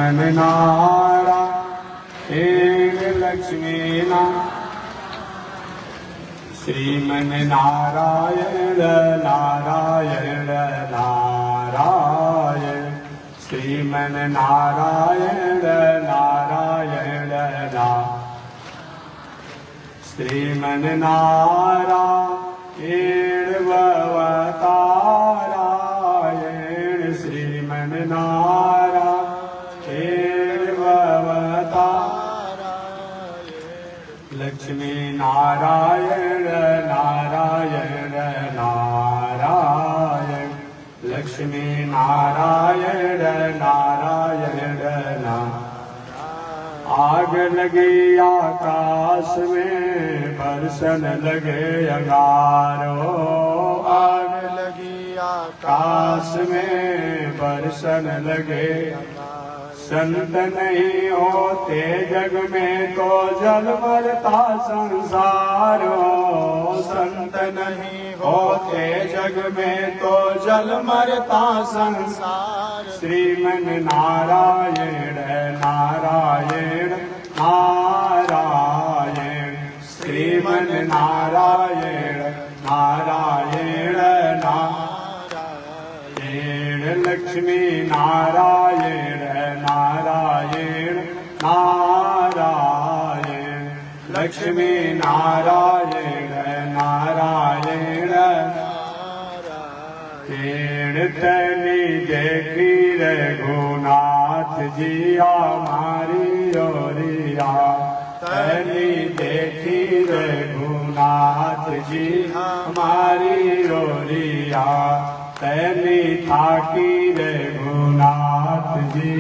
श्रीमन नारायण लक्ष्मी श्रीमन नारायण नारायण नारायण श्रीमन नारायण नारायण श्रीमन नारायण भवतारायण श्रीमन नारायण भवतारायण लक्ष्मी नारायण नारायण नारायण लक्ष्मी नारायण नारायण आग लगी आकाश में बरसन लगे अंगारो आग लगी आकाश में बरसन लगे संत नहीं होते जग में तो जल मरता संसारो संत नहीं होते जग में तो जल मरता संसार श्रीमन नारायण नारायण नारायण श्रीमन नारायण नारायण नारायण लक्ष्मी नारायण नारायण नारायण लक्ष्मी नारायण नारायण नारायण तनी देखी रघुनाथ जी हमारी ओरिया तनी देखी रघुनाथ जी हमारी ओरिया तनी थाकी रघुनाथ जी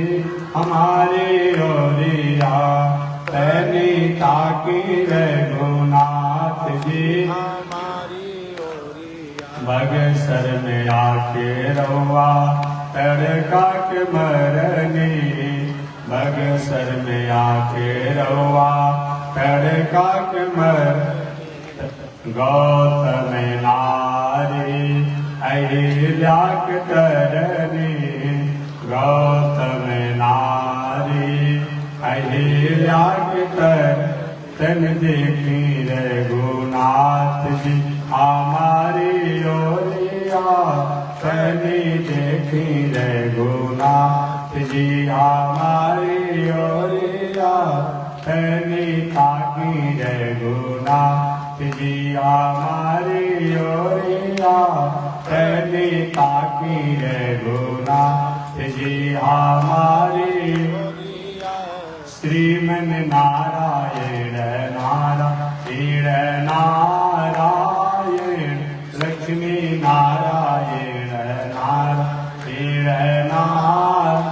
हमारे ओरिया तनी ताकी रघुनाथ जी हमारी ओरिया बगसर में आके रवा तड़का के मरनी बगसर में आके रवा तड़का के मर गौतम नारी अहिल्याक तरनी गौतम नारी अहिल्याक तन देखी रघुनाथ जी हमारी ओरिया तनी देखी रघुनाथ जी हमारी ओरिया तनी ताकी रघुनाथ जी हमारी ओरिया तनी ताकी रघुनाथ जी हमारी श्रीमन नारायण नारायण नारायण लक्ष्मी नारायण नारायण नारायण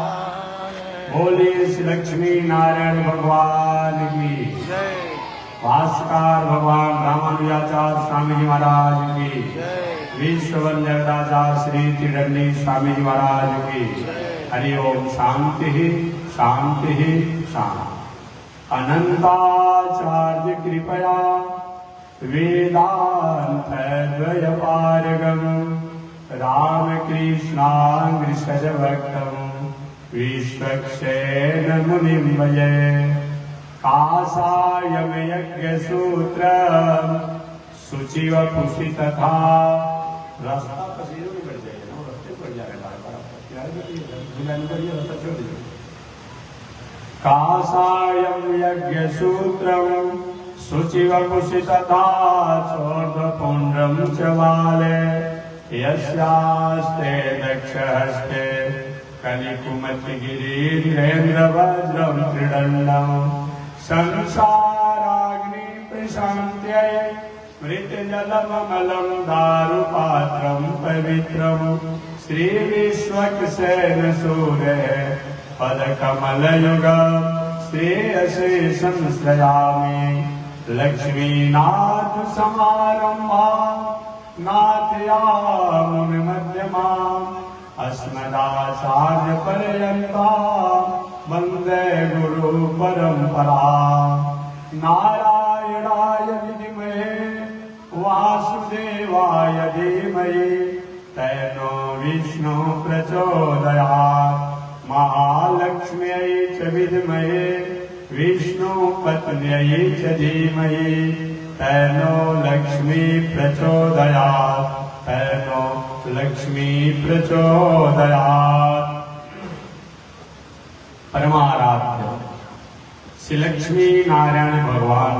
बोलिए श्री लक्ष्मी नारायण भगवान की भास्कर भगवान रामानुजाचार्य स्वामी जी महाराज की विश्ववंद्याचार्य श्री त्रिदंडी स्वामी जी महाराज की हरि ओम शांति शांति शांति अनंताचार्य कृपया वेदांत द्वयपारगम रामकृष्णांग्रिसज भक्तम विश्वक्षेण मुनिं भजे कासायम यज्ञ सूत्र सुचिव पुषि तथा रास्ता तस्वीरों में बढ़ जाएगा ना रास्ते बढ़ जाएगा रास्ता छोड़ दीजिए कासायम यज्ञ सूत्रम शुचिव पुषि तथा चोर्ध्वपुण्ड्रम च वाले यस्यास्ते दक्षहस्ते कलिकुमति गिरीन्द्रेन्द्र वज्रम त्रिदण्डम संसाराग्नि प्रशान्त्यै मृतजलममलं दारुपात्रं पवित्रं श्रीविश्वक्सेन सूरे पदकमलयुग श्रेयसे संश्रयामि लक्ष्मीनाथ समारम्भा नाथयामुनिमध्यमाम् अस्मदाचार्यपर्यन्ता वन्दे गुरुपरम्परा नारायणाय विद्महे वासुदेवाय धीमहि तन्नो विष्णु प्रचोदयात् महालक्ष्म्यै विद्महे विष्णुपत्न्यै च धीमहि तन्नो लक्ष्मी प्रचोदयात् तन्नो लक्ष्मी प्रचोदयात्। परमाराध्य श्री लक्ष्मी नारायण भगवान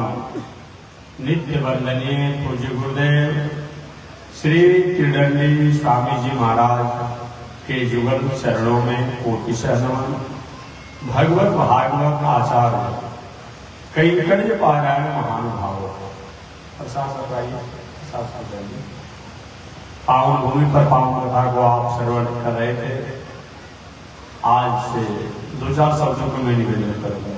नित्य वंदनीय पूज्य गुरुदेव श्री त्रिदंडी स्वामी जी महाराज के जुगल चरणों में कोटि नमन। भगवत भागवत आचार्य कई कड़ज पारायण महानुभाव पावन भूमि पर पावन कथा को आप श्रवण कर रहे थे। आज से 2-4 शब्दों को मैं निवेदन करूंगा।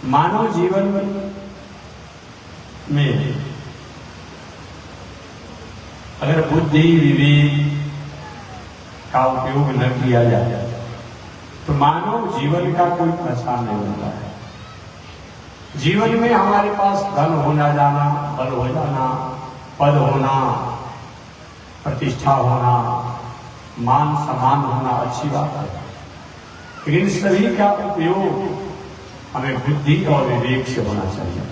मानव जीवन में अगर बुद्धि विवेक का उपयोग न किया जाए तो मानव जीवन का कोई पहचान नहीं होता है। जीवन में हमारे पास धन होना जाना, बल हो जाना, पद होना, प्रतिष्ठा होना, मान सम्मान होना अच्छी बात है, लेकिन सभी का उपयोग हमें बुद्धि और विवेक से होना चाहिए।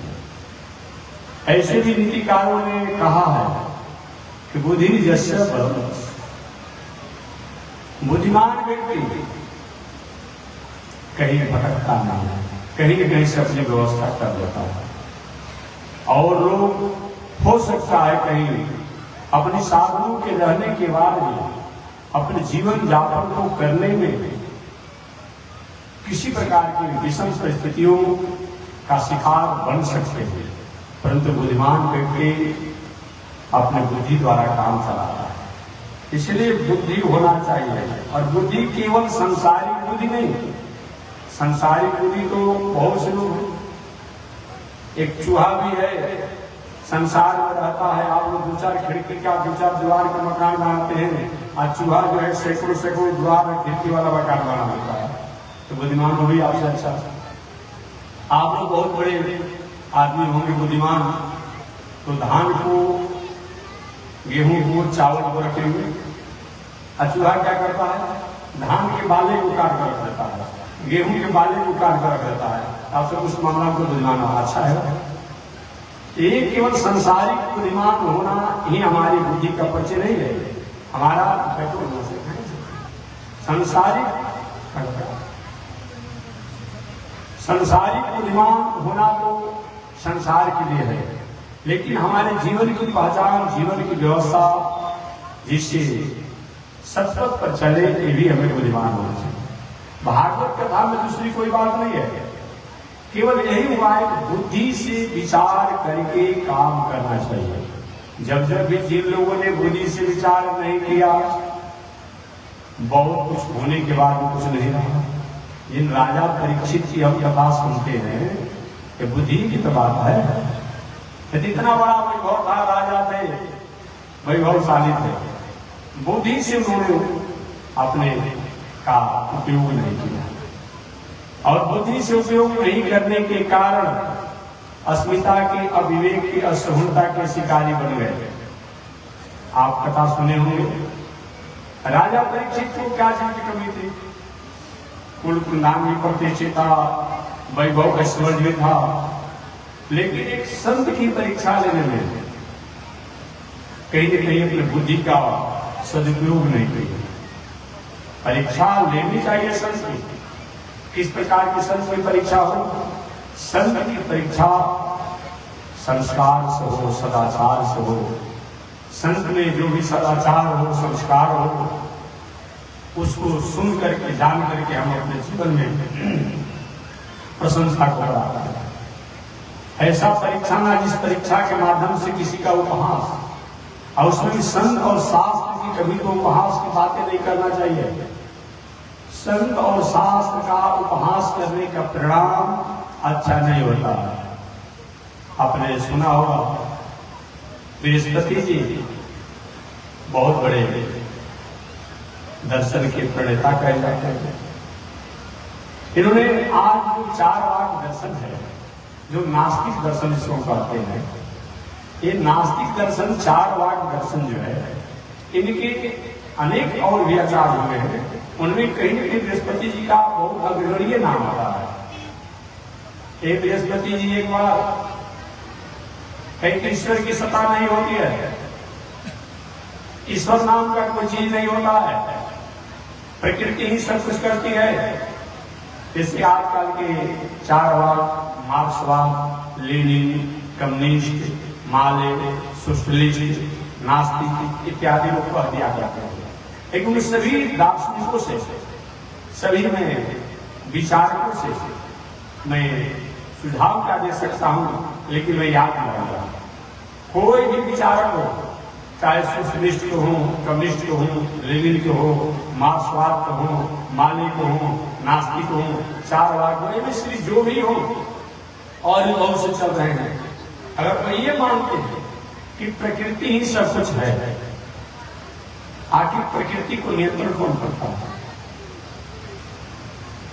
ऐसे भी नीतिकारों ने कहा है कि बुद्धि जस्य बलम, बुद्धिमान व्यक्ति कहीं भटकता नहीं, कहीं न कहीं से अपनी व्यवस्था कर लेता है। और लोग हो सकता है कहीं अपने साधनों के रहने के बाद भी अपने जीवन यापन को करने में किसी प्रकार की विषम परिस्थितियों का शिकार बन सकते हैं, परंतु बुद्धिमान व्यक्ति अपने बुद्धि द्वारा काम चलाता है। इसलिए बुद्धि होना चाहिए। और बुद्धि केवल सांसारिक बुद्धि नहीं, सांसारिक बुद्धि तो बहुत से लोग हैं। एक चूहा भी है, संसार में रहता है। आप लोग 2-4 खिड़की का 2-4 द्वार का मकान बनाते हैं, और चूहा जो है सैकड़ों द्वार खिड़की वाला मकान बना देता है। तो बुद्धिमान हो भी आपसे अच्छा। आप लोग बहुत बड़े आदमी होंगे बुद्धिमान, तो धान को, गेहूं को, चावल को रखेंगे। चूहा क्या करता है? धान के बाले को काट कर रख देता है, गेहूं के बाले को काट कर रख देता है। आपसे उस मामला को बुद्धिमान अच्छा है। ये केवल संसारिक बुद्धिमान होना ही हमारी बुद्धि का परिचय नहीं है। हमारा संसारिक बुद्धिमान होना तो संसार के लिए है, लेकिन हमारे जीवन की पहचान, जीवन की व्यवस्था जिससे सतपथ पर चले, ये भी हमें बुद्धिमान होना चाहिए। भागवत कथा में दूसरी कोई बात नहीं है, केवल यही हुआ है कि बुद्धि से विचार करके काम करना चाहिए। जब भी जिन लोगों ने बुद्धि से विचार नहीं किया, बहुत कुछ होने के बाद भी कुछ नहीं रहा। जिन राजा परीक्षित की हम कथा सुनते हैं कि बुद्धि की तो बात है। इतना बड़ा वैभव था, राजा थे, वैभवशाली थे, बुद्धि से उन्होंने अपने का उपयोग नहीं किया, और बुद्धि से उपयोग नहीं करने के कारण अस्मिता के, अविवेक की, असहनता के शिकारी बन गए। आप कथा सुने होंगे, राजा परीक्षित को क्या चीज की कमी थी? कुल नाम भी प्रतिष्ठित था, वैभव ऐश्वर्य भी था, लेकिन एक संत की परीक्षा लेने में कहीं न कहीं अपनी बुद्धि का सदुपयोग नहीं किया। परीक्षा लेनी चाहिए संत की। किस प्रकार की संत की परीक्षा हो? संत की परीक्षा संस्कार से हो, सदाचार से हो। संत में जो भी सदाचार हो, संस्कार हो, उसको सुन करके, जान करके हम अपने जीवन में प्रशंसा को बढ़ाते हैं। ऐसा परीक्षा ना जिस परीक्षा के माध्यम से किसी का उपहास, और उसमें भी संत और शास्त्र की कभी तो उपहास की बातें नहीं करना चाहिए। संत और शास्त्र का उपहास करने का परिणाम अच्छा नहीं होता। आपने सुना होगा, बृहस्पति जी बहुत बड़े दर्शन के प्रणेता कहे जाते हैं। इन्होंने आज जो 4 वाक दर्शन है, जो नास्तिक दर्शन इसको कहते हैं, ये नास्तिक दर्शन, 4 वाक दर्शन जो है, इनके अनेक और भी आचार हुए हैं। उनमें कहीं न कहीं बृहस्पति जी का बहुत अग्रणीय नाम आता है। एक बृहस्पति जी एक बार कहीं ईश्वर की सत्ता नहीं होती है, ईश्वर नाम का कोई चीज नहीं होता है, प्रकृति ही सब कुछ करती है। इसके आजकल के चारवाद, मार्क्सवाद, लेनिन, कम्युनिस्ट, माले, सोशलिस्ट, नास्तिक इत्यादि लोग कह दिया करते हैं। लेकिन उन सभी दार्शनिकों से, सभी में विचारकों से मैं सुझाव क्या दे सकता हूं, लेकिन मैं याद दिलाऊंगा, कोई भी विचारक हो, चाहे सोशलिस्ट को हो, कम्युनिस्ट को हो, लेनिन को हो, मार्क्सवाद को हो, माले को हो, नास्तिक हो, चारवाद हो, एबीसीडी जो भी हो, और भी बहुत से चल रहे हैं, अगर कोई ये मानते हैं कि प्रकृति ही सब कुछ है, आखिर प्रकृति को नियंत्रण कौन करता है?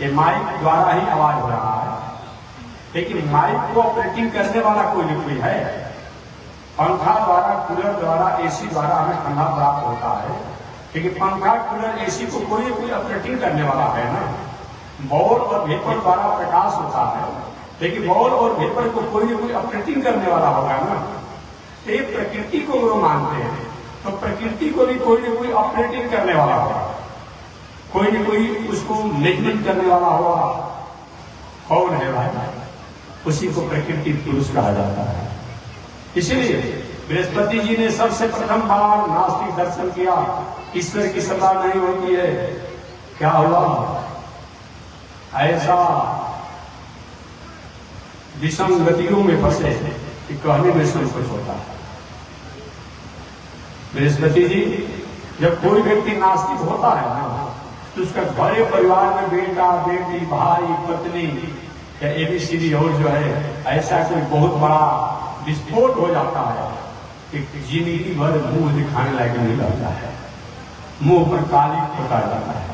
ये माइक द्वारा ही आवाज हो रहा है, लेकिन माइक को ऑपरेटिंग करने वाला कोई न कोई है। पंखा द्वारा, कूलर द्वारा, एसी द्वारा हमें ठंडा प्राप्त होता है, लेकिन पंखा, कूलर, एसी को कोई न कोई ऑपरेटिंग करने वाला है ना। बॉल और वेपर द्वारा प्रकाश होता है, लेकिन बॉल और वेपर को कोई न कोई ऑपरेटिंग करने वाला होगा ना। ये प्रकृति को वो मानते हैं, तो प्रकृति को भी कोई न कोई ऑपरेटिंग करने वाला होगा, कोई न कोई उसको मैनेजमेंट करने वाला होगा। कौन है भाई? उसी को प्रकृति पुरुष कहा जाता है। इसलिए बृहस्पति जी ने सबसे प्रथम बार नास्तिक दर्शन किया, ईश्वर की सत्ता नहीं होती है। क्या हुआ? ऐसा विसंगतियों में फंसे कि कहने में संकोच होता है। बृहस्पति जी, जब कोई व्यक्ति नास्तिक होता है ना, तो उसका बड़े परिवार में बेटा, बेटी, भाई, पत्नी या एबीसीडी और जो है, ऐसा कोई बहुत बड़ा विस्फोट हो जाता है कि जिंदगी भर मुंह दिखाने लायक नहीं रहता है, मुंह पर काली होता जाता है।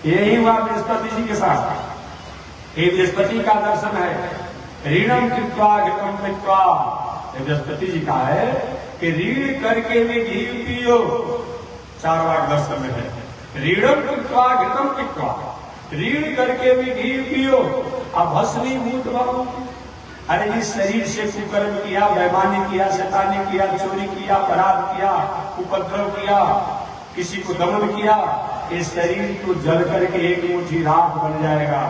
यही हुआ बृहस्पति जी के साथ। ये बृहस्पति का दर्शन है। ऋणम कृत्वा घृतम कृत्वा, बृहस्पति जी का है कि ऋण करके भी घी पियो। चारवाक दर्शन में है, ऋणम कृत्वा घृतम कृत्वा, ऋण करके भी घी पियो। अब भस्मी भूत भव, अरे इस शरीर से कुकर्म किया, बेईमानी किया, शैतानी किया, चोरी किया, अपराध किया, उपद्रव किया, किसी को दमन किया, इस शरीर को जल करके एक मुट्ठी राख बन जाएगा,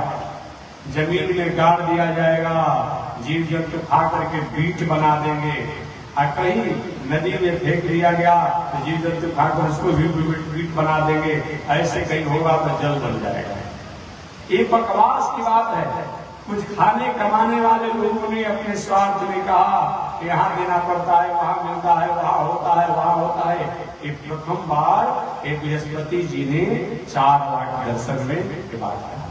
जमीन में गाड़ दिया जाएगा, जीव जंतु खा करके बीट बना देंगे। और कहीं नदी में फेंक दिया गया तो जीव जंतु खाकर उसको भी बीट बना देंगे। ऐसे कहीं होगा तो जल बन जाएगा। ये बकवास की बात है। कुछ खाने कमाने वाले लोगों ने अपने स्वार्थ में कहा यहाँ देना पड़ता है, वहां मिलता है, वहां होता है, वहां होता है। ये प्रथम बार एक बृहस्पति जी ने 4 लाख दर्शन में के बाद कहा।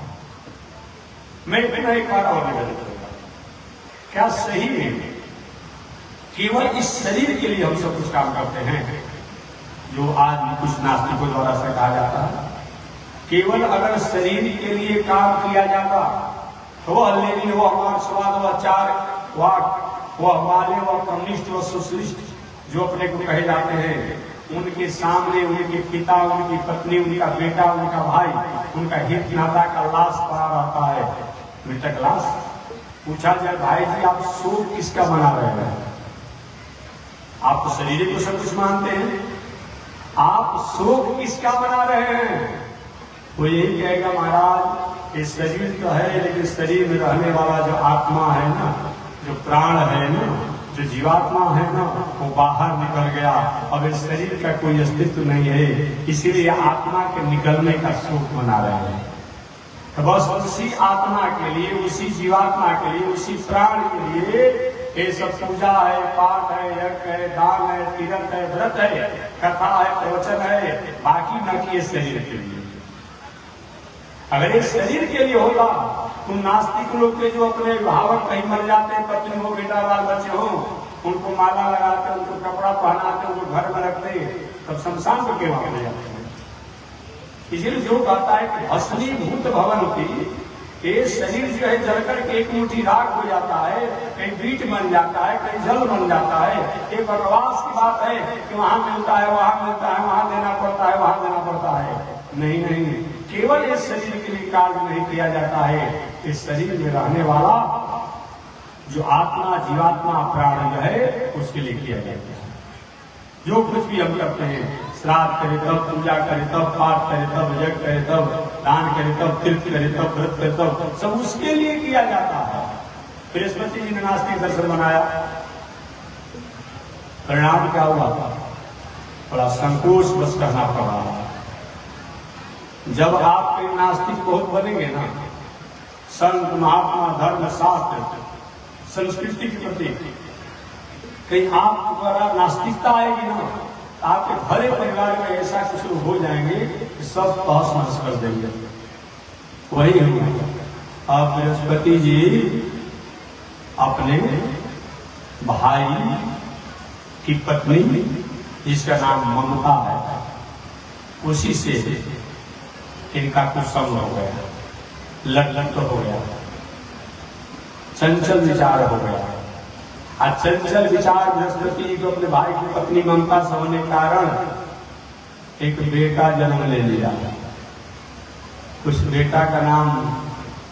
मैं बिना एक बार और निवेदन करूंगा, क्या सही है केवल इस शरीर के लिए हम सब कुछ काम करते हैं, जो आज कुछ नास्तिकों द्वारा से कहा जाता है? केवल अगर शरीर के लिए काम किया जाता, वह लेनिन, वह मार्क्सवाद, वह चारवाक, वह माले, वह कम्युनिस्ट, वह सोशलिस्ट जो अपने को कहे जाते हैं, उनके सामने उनके पिता, उनकी पत्नी, उनका बेटा, उनका भाई, उनका हित नाता का लाश पड़ा रहता है, मृतक लाश। पूछा जाए भाई जी आप शोक किसका मना रहे हैं? आप तो शरीर को सब कुछ मानते हैं, आप शोक किसका मना रहे हैं? वो यही कहेगा महाराज ये शरीर तो है, लेकिन शरीर में रहने वाला जो आत्मा है ना, जो प्राण है ना, जो जीवात्मा है ना, वो बाहर निकल गया, अब इस शरीर का कोई अस्तित्व नहीं है, इसीलिए आत्मा के निकलने का शोक मना रहे हैं। तो बस उसी आत्मा के लिए, उसी जीवात्मा के लिए, उसी प्राण के लिए ये सब पूजा है, पाठ है, यज्ञ है, दान है, तीर्थ है, व्रत है, कथा है, प्रवचन है, बाकी न कि शरीर के लिए। अगर ये शरीर के लिए होता तो नास्तिक लोग के जो अपने भावक कहीं मर जाते हैं, पत्नी हो, बेटा, बाल बच्चे हो, उनको माला लगाते, उनको कपड़ा पहनाते, उनको घर में रखते, तब शमशान पर क्यों ले जाते हैं? इसलिए जो कहता है कि भस्मीभूत भवन की, ये शरीर जो है जलकर के एक मुट्ठी राख हो जाता है, कहीं बीट बन जाता है, कहीं जल बन जाता है। ये बकवास की बात है कि वहां मिलता है, वहां मिलता है, वहां देना पड़ता है, वहां देना पड़ता है। नहीं नहीं, केवल इस शरीर के लिए कार्य नहीं किया जाता है, इस शरीर में रहने वाला जो आत्मा जीवात्मा प्राण जो है उसके लिए किया जाता है। जो कुछ भी हम करते हैं, श्राद्ध करे तब, पूजा करे तब, पाठ करे तब, यज्ञ करे तब, दान करे तब, तीर्थ करे तब, व्रत करे तब, सब उसके लिए किया जाता है। बृहस्पति जी ने नास्तिक दर्शन बनाया, परिणाम क्या हुआ? बड़ा संकोच बस करना पड़ा। जब आप नास्तिक बहुत बनेंगे ना, संत महात्मा धर्म शास्त्र संस्कृति के प्रति कहीं आप द्वारा नास्तिकता आएगी ना, आपके भले परिवार में ऐसा कुछ हो जाएंगे कि सब तहस नहस कर देंगे। वही हुआ। अब बृहस्पति जी अपने भाई की पत्नी, जिसका नाम ममता है, उसी से इनका कुछ संग हो गया, लट हो गया, चंचल विचार हो गया। और चंचल विचार बृहस्पति को अपने भाई की पत्नी ममता से होने के कारण एक बेटा जन्म ले लिया। उस बेटा का नाम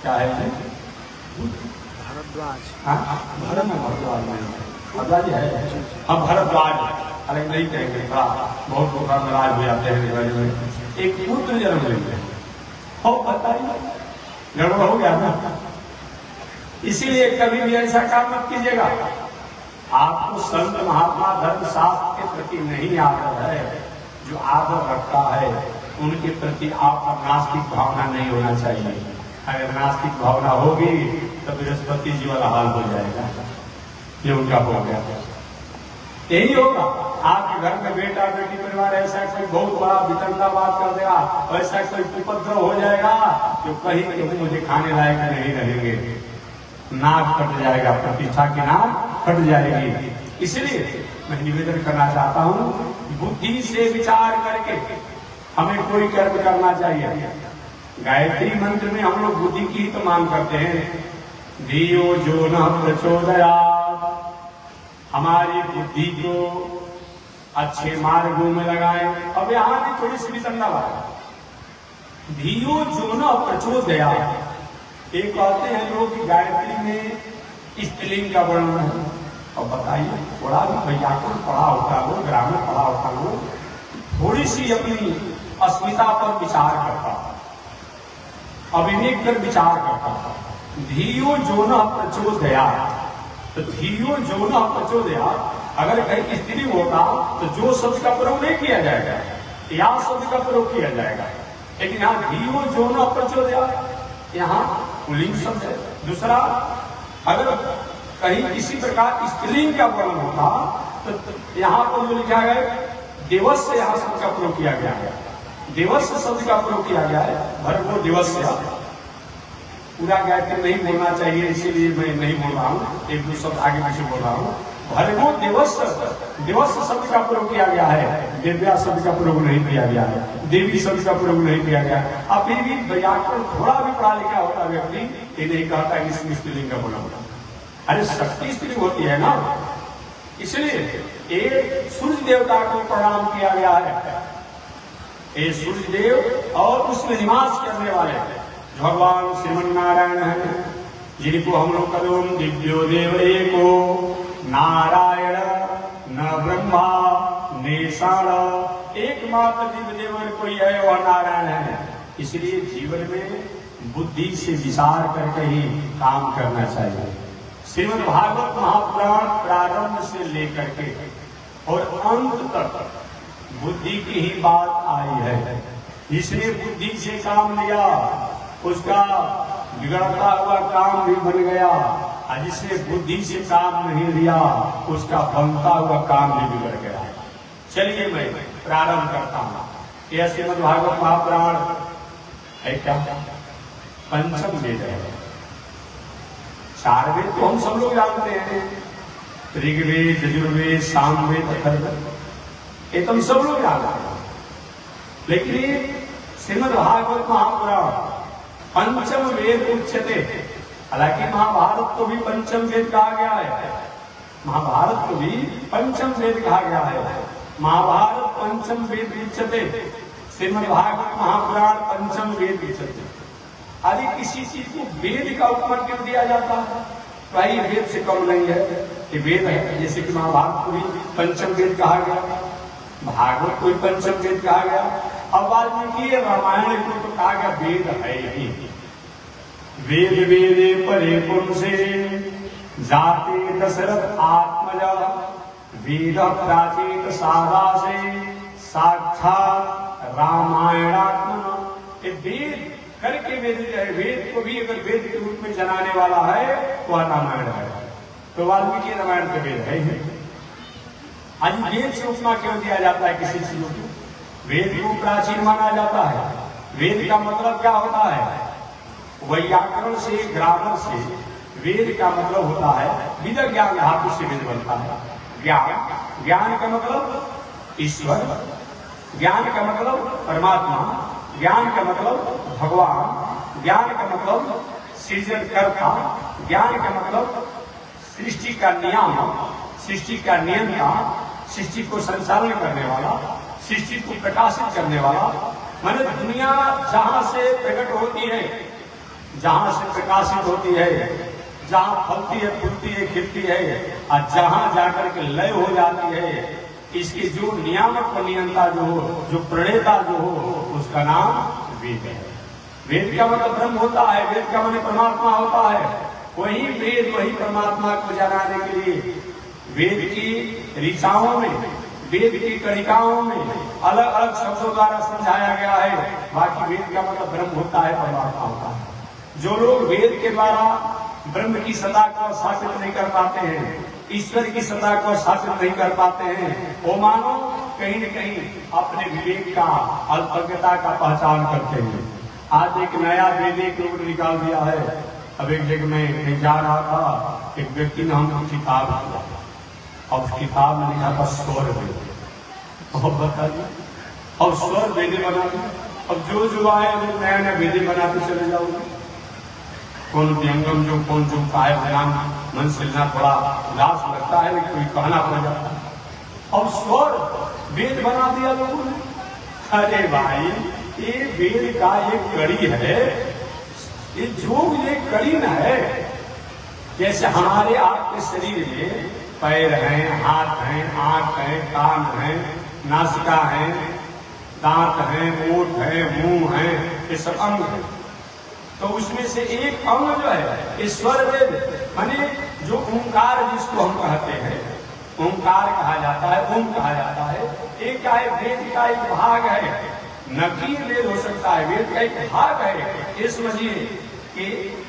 क्या है? भारद्वाज। भारद्वाज है, हाँ भारद्वाज। अरे नहीं कहेंगे, बहुत लोग नाराज हो जाते हैं। एक पुत्र जन्म ले लिया, हो बताइए, गड़बड़ हो गया ना। इसीलिए कभी भी ऐसा काम मत कीजिएगा। आपको संत महात्मा धर्म शास्त्र के प्रति नहीं आदर है, जो आदर रखता है उनके प्रति आपका नास्तिक भावना नहीं होना चाहिए। अगर नास्तिक भावना होगी तो बृहस्पति जी वाला हाल हो जाएगा, ये उनका हो गया। यही होगा, आपके घर में बेटा बेटी परिवार ऐसा कोई बहुत बड़ा वितंडावाद कर देगा, ऐसा कोई उपद्रव हो जाएगा जो कहीं के मुझे खाने लायक नहीं रहेंगे, नाक कट जाएगा, प्रतिष्ठा की नाक कट जाएगी। इसलिए मैं निवेदन करना चाहता हूँ, बुद्धि से विचार करके हमें कोई कर्म करना चाहिए। गायत्री मंत्र में हम लोग बुद्धि की तो मांग करते हैं, धियो जो न प्रचोदयात्, हमारी बुद्धि को अच्छे मार्गों में लगाएं। अब यहाँ भी थोड़ी सी वितंडावाद, धियो जो न प्रचोदयात्। एक कहते हैं लोग कि गायत्री में स्त्रीलिंग का वर्णन है, और बताइए थोड़ा भी व्याकरण पढ़ा होता हो, ग्रामर पढ़ा होता हो, थोड़ी सी अपनी अस्मिता पर विचार करता, अविवेक कर विचार करता। धियो जो न प्रचोदयात्, तो धियो जो न प्रचोदयात्, अगर कहीं स्त्री होता तो जो शब्द का प्रयोग नहीं किया जाएगा, या शब्द का प्रयोग किया जाएगा। लेकिन यहाँ धियो जो न प्रचोदयात्, यहाँ पुल्लिंग शब्द है। दूसरा, अगर कहीं किसी प्रकार स्त्रीलिंग का वर्णन होता तो यहाँ पर जो लिखा गया दिवस से, यहाँ शब्द का प्रयोग किया गया है, दिवस शब्द का प्रयोग किया गया है। भर्गो दिवस से, पूरा गायत्री नहीं बोलना चाहिए, इसीलिए मैं नहीं बोल रहा हूँ, एक दो शब्द आगे पीछे बोल रहा हूँ। भर्गो दिवस, दिवस शब्द का प्रयोग किया गया है, दिव्या शब्द का प्रयोग नहीं किया गया है, देवी शब्द का प्रयोग नहीं किया गया है। अब फिर भी व्याकरण थोड़ा भी पढ़ा लिखा होता व्यक्ति ये नहीं कहता कि इसमें स्त्रीलिंग का बोला होता। अरे शक्ति स्त्री होती है ना, इसलिए एक सूर्य देवता को प्रणाम किया गया है। ये सूर्य देव और उसमें निवास करने वाले भगवान श्रीमन नारायण है, जिनको हम लोग कदम दिव्यो देव एको नारायण न ब्रह्मा नेशाण, एकमात्र दिव्य देवर कोई है वह नारायण है। इसलिए जीवन में बुद्धि से विचार करके ही काम करना चाहिए। श्रीमद् भागवत महापुराण प्रारंभ से लेकर के और अंत तक बुद्धि की ही बात आई है। जिसने बुद्धि से काम लिया उसका बिगड़ता हुआ काम भी बन गया, और जिसने बुद्धि से काम नहीं लिया उसका बनता हुआ काम भी बिगड़ गया। चलिए मैं प्रारंभ करता हूँ। यह श्रीमद् भागवत महापुराण है क्या? पंचम वेद है। चार वेद तो हम सब लोग जानते हैं, ऋग्वेद, यजुर्वेद, सामवेद, अथर्ववेद, ये तो हम सब लोग जानते हैं। लेकिन ये श्रीमद् भागवत महापुराण पंचम वेद उच्यते। हालांकि महाभारत को भी पंचम वेद कहा गया है, महाभारत को भी पंचम वेद कहा गया है। महाभारत पंचम वेद उच्यते। श्रीमद् भागवत महापुराण पंचम वेद विचरते। अरे किसी चीज को वेद का उपमा क्यों दिया जाता है? भाई वेद से कम नहीं है, ये वेद है। जैसे कि महाभारत को भी पंचम वेद कहा गया, भागवत को भी पंचम वेद कहा गया। अब वाल्मीकि रामायण को तो कहा गया वेद है ही। वेद वेदे परे पुंसे जाते दशरथ आत्मजा, वेद प्राचीन सादा से साक्षात रामायणात्मा। वेद करके वेद को भी अगर वेद के रूप में जनाने वाला है तो रामायण है। तो वाल्मीकि रामायण का वेद है ही। आज वेद से उपमा क्यों दिया जाता है किसी चीजों को? वेद को प्राचीन माना जाता है। वेद का मतलब क्या होता है? व्याकरण से, ग्रामर से वेद का मतलब होता है विद ज्ञान धातु से वेद बनता है। ज्ञान, ज्ञान का मतलब ईश्वर, ज्ञान का मतलब परमात्मा, ज्ञान का मतलब भगवान, ज्ञान का मतलब सृजनकर्ता, ज्ञान का मतलब सृष्टि का नियामक, सृष्टि का नियंता, सृष्टि को संचालन करने वाला, सृष्टि को प्रकाशित करने वाला। माने दुनिया जहां से प्रकट होती है, जहां से प्रकाशित होती है, जहां फलती है, फूलती है, खिलती है, और जहां जाकर के लय हो जाती है, इसकी जो नियामक और नियंता जो हो, जो प्रणेता जो हो, उसका नाम वेद है। वेद का मतलब ब्रह्म होता है, वेद का मतलब परमात्मा होता है। वही वेद, वही परमात्मा को जनाने के लिए वेद की ऋचाओं में, वेद की कणिकाओं में अलग अलग शब्दों द्वारा समझाया गया है। बाकी वेद का मतलब ब्रह्म होता है, परमात्मा होता है। जो लोग वेद के द्वारा ब्रह्म की सत्ता को स्थापित नहीं कर पाते हैं, ईश्वर की सत्ता को स्थापित नहीं कर पाते हैं, वो मानो कहीं न कहीं अपने विवेक का, अल्पज्ञता का पहचान करते हैं। आज एक नया वैदिक रूप निकाल दिया है। अब एक जगह में जा रहा था, एक व्यक्ति ने हमको किताब दिया और उस किताब में लिखा था स्वर वेद। अब बताइए, और स्वर वेद बना दिया। अब जो आए वो नया नया वेद बनाते चले जाओगे। कौन व्यंगम जो कौन जो का है बयान, मन से लेना थोड़ा उदास लगता है, कोई कहना पड़ जाता है। और स्वर वेद बना दिया लोगों ने। अरे भाई, ये वेद का एक कड़ी है, ये योग एक कड़ी न है। जैसे हमारे आपके शरीर में पैर हैं, हाथ हैं, आंख है, कान है, नासिका है, दांत है, ओठ है, मुंह है, ये सब अंग है। तो उसमें से एक अंग जो है ईश्वर वेद, माने जो ओंकार जिसको हम कहते हैं, ओंकार कहा जाता है, ओम कहा जाता है। एक क्या है? वेद का एक भाग है। नकीर वेद हो सकता है, वेद का एक भाग है। ये समझिए कि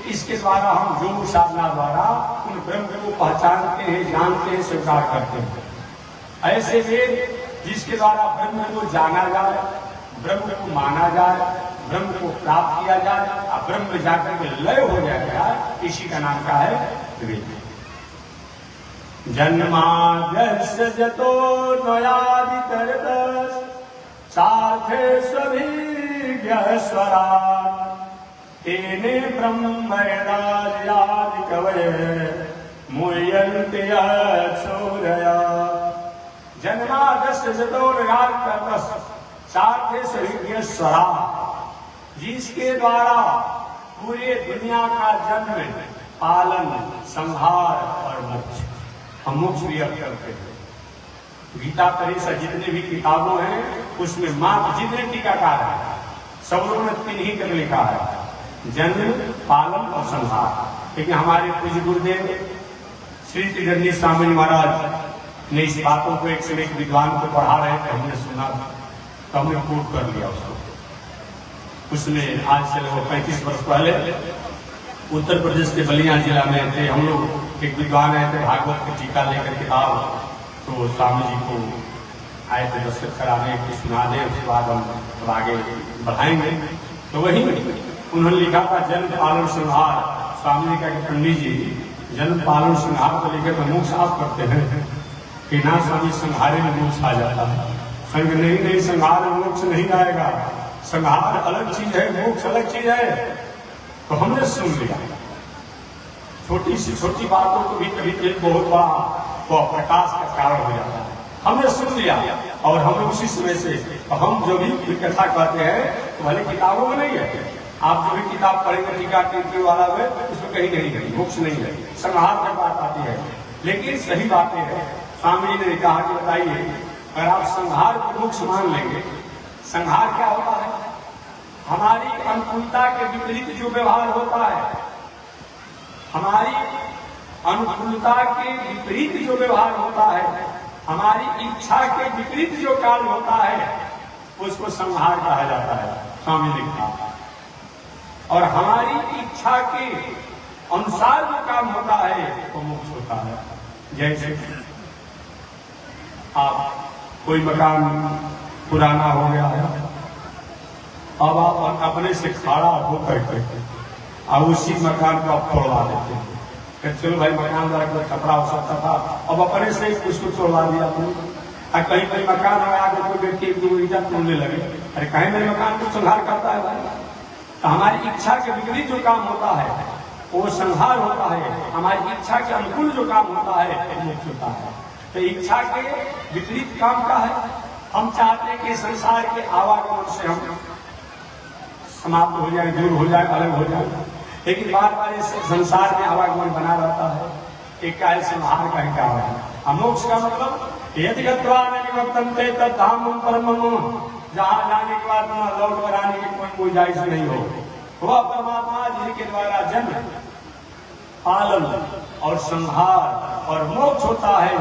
इसके द्वारा हम योग साधना द्वारा उन ब्रह्म को पहचानते हैं, जानते हैं, स्वीकार करते हैं। ऐसे वेद जिसके द्वारा ब्रह्म को जाना जाए, ब्रह्म को माना जाए, ब्रह्म को प्राप्त किया जाए, और ब्रह्म में जाकर के लय हो जाएगा, इसी का नाम क्या है? वेद। जन्माद्यस्य जतो नयादितरतः सार्थे स्वभिज्ञः स्वराट्, तेने ब्रह्मवेदादि कवये मुह्यन्ते सूरयः। जन्माद्यस्य जतो नयादितरतः सार्थे स्वभिज्ञः स्वराट्, जिसके द्वारा पूरे दुनिया का जन्म, पालन, संहार और मोक्ष, हम मोक्ष भी अर्थ करते हैं। गीता परिषद जितने भी किताबों हैं उसमें मात्र जितने टीकाकार है सब लोगों ने 3 ही कर लिखा है, जन्म, पालन और संहार। लेकिन हमारे पूज्य गुरुदेव श्री त्रिदंडी स्वामी महाराज ने इस बातों को एक समय एक विद्वान को पढ़ा रहे थे, हमने सुना, तो हमने कोट कर लिया उसको। उसमें आज से लगभग 35 वर्ष पहले उत्तर प्रदेश के बलिया जिला में थे हम लोग। एक विद्वान आए थे भागवत की टीका लेकर किताब, तो स्वामी जी को आए थे दस्तखत कराने की, सुना दें, उसके बाद हम आगे बढ़ाएंगे। तो वही उन्होंने लिखा था जन्म पालन संहार। स्वामी जी का पंडित जी जन्म पालन संहार को लेकर तो मोक्ष आप करते हैं कि ना स्वामी, संहारे में मोक्ष आ जाता है। संग नहीं, संहार में मोक्ष नहीं आएगा। संहार अलग चीज है, मोक्ष अलग चीज है। तो हमने सुन लिया। छोटी सी छोटी बातों को भी कभी कभी बहुत बड़ा वो प्रकाश का कारण हो जाता है। हमने सुन लिया। और हमें उसी समय से हम जो भी कथा कहते हैं तो भले किताबों में नहीं है, आप जो भी किताब पढ़ेंगे टीका टिप्पणी वाला में उसमें कहीं नहीं मोक्ष नहीं है, संहार की बात आती है। लेकिन सही बातें है, स्वामी जी ने कहा कि बताइए अगर आप संहार को मोक्ष मान लेंगे, संहार क्या होता है? हमारी अनुकूलता के विपरीत जो व्यवहार होता है, हमारी अनुकूलता के विपरीत जो व्यवहार होता है, हमारी इच्छा के विपरीत जो कार्य होता है, उसको संहार कहा जाता है, स्वामी ने कहा। और हमारी इच्छा के अनुसार जो काम होता है वो मोक्ष होता है। जैसे आप कोई मकान पुराना हो गया है, अब आप अपने से खड़ा होकर के और उसी मकान को आप तोड़वा देते हैं। चलो भाई मकान द्वारा कोई खतरा हो सकता था, अब अपने से उसको तोड़वा दिया आपने। कहीं कहीं मकान में आगे कोई व्यक्ति इज्जत तोड़ने लगे, अरे कहीं मेरे मकान को संहार करता है भाई। तो हमारी इच्छा के विपरीत जो काम होता है वो संहार होता है, हमारी इच्छा के अनुकूल जो काम होता है वो मोक्ष होता है। तो इच्छा के विपरीत काम का है, हम चाहते हैं कि संसार के आवागमन से हम समाप्त हो जाए, दूर हो जाए, अलग हो जाए, लेकिन बार बार इस संसार में आवागमन बना रहता है। एक क्या है? संहार का क्या है? मोक्ष का मतलब यदि गत्वा न निवर्तन्ते तद्धाम परमम्, जहां जाने के बाद लौट कर आने की कोई गुंजाइश नहीं हो, वह परमात्मा जिनके द्वारा जन्म, पालन और संहार और मोक्ष होता है,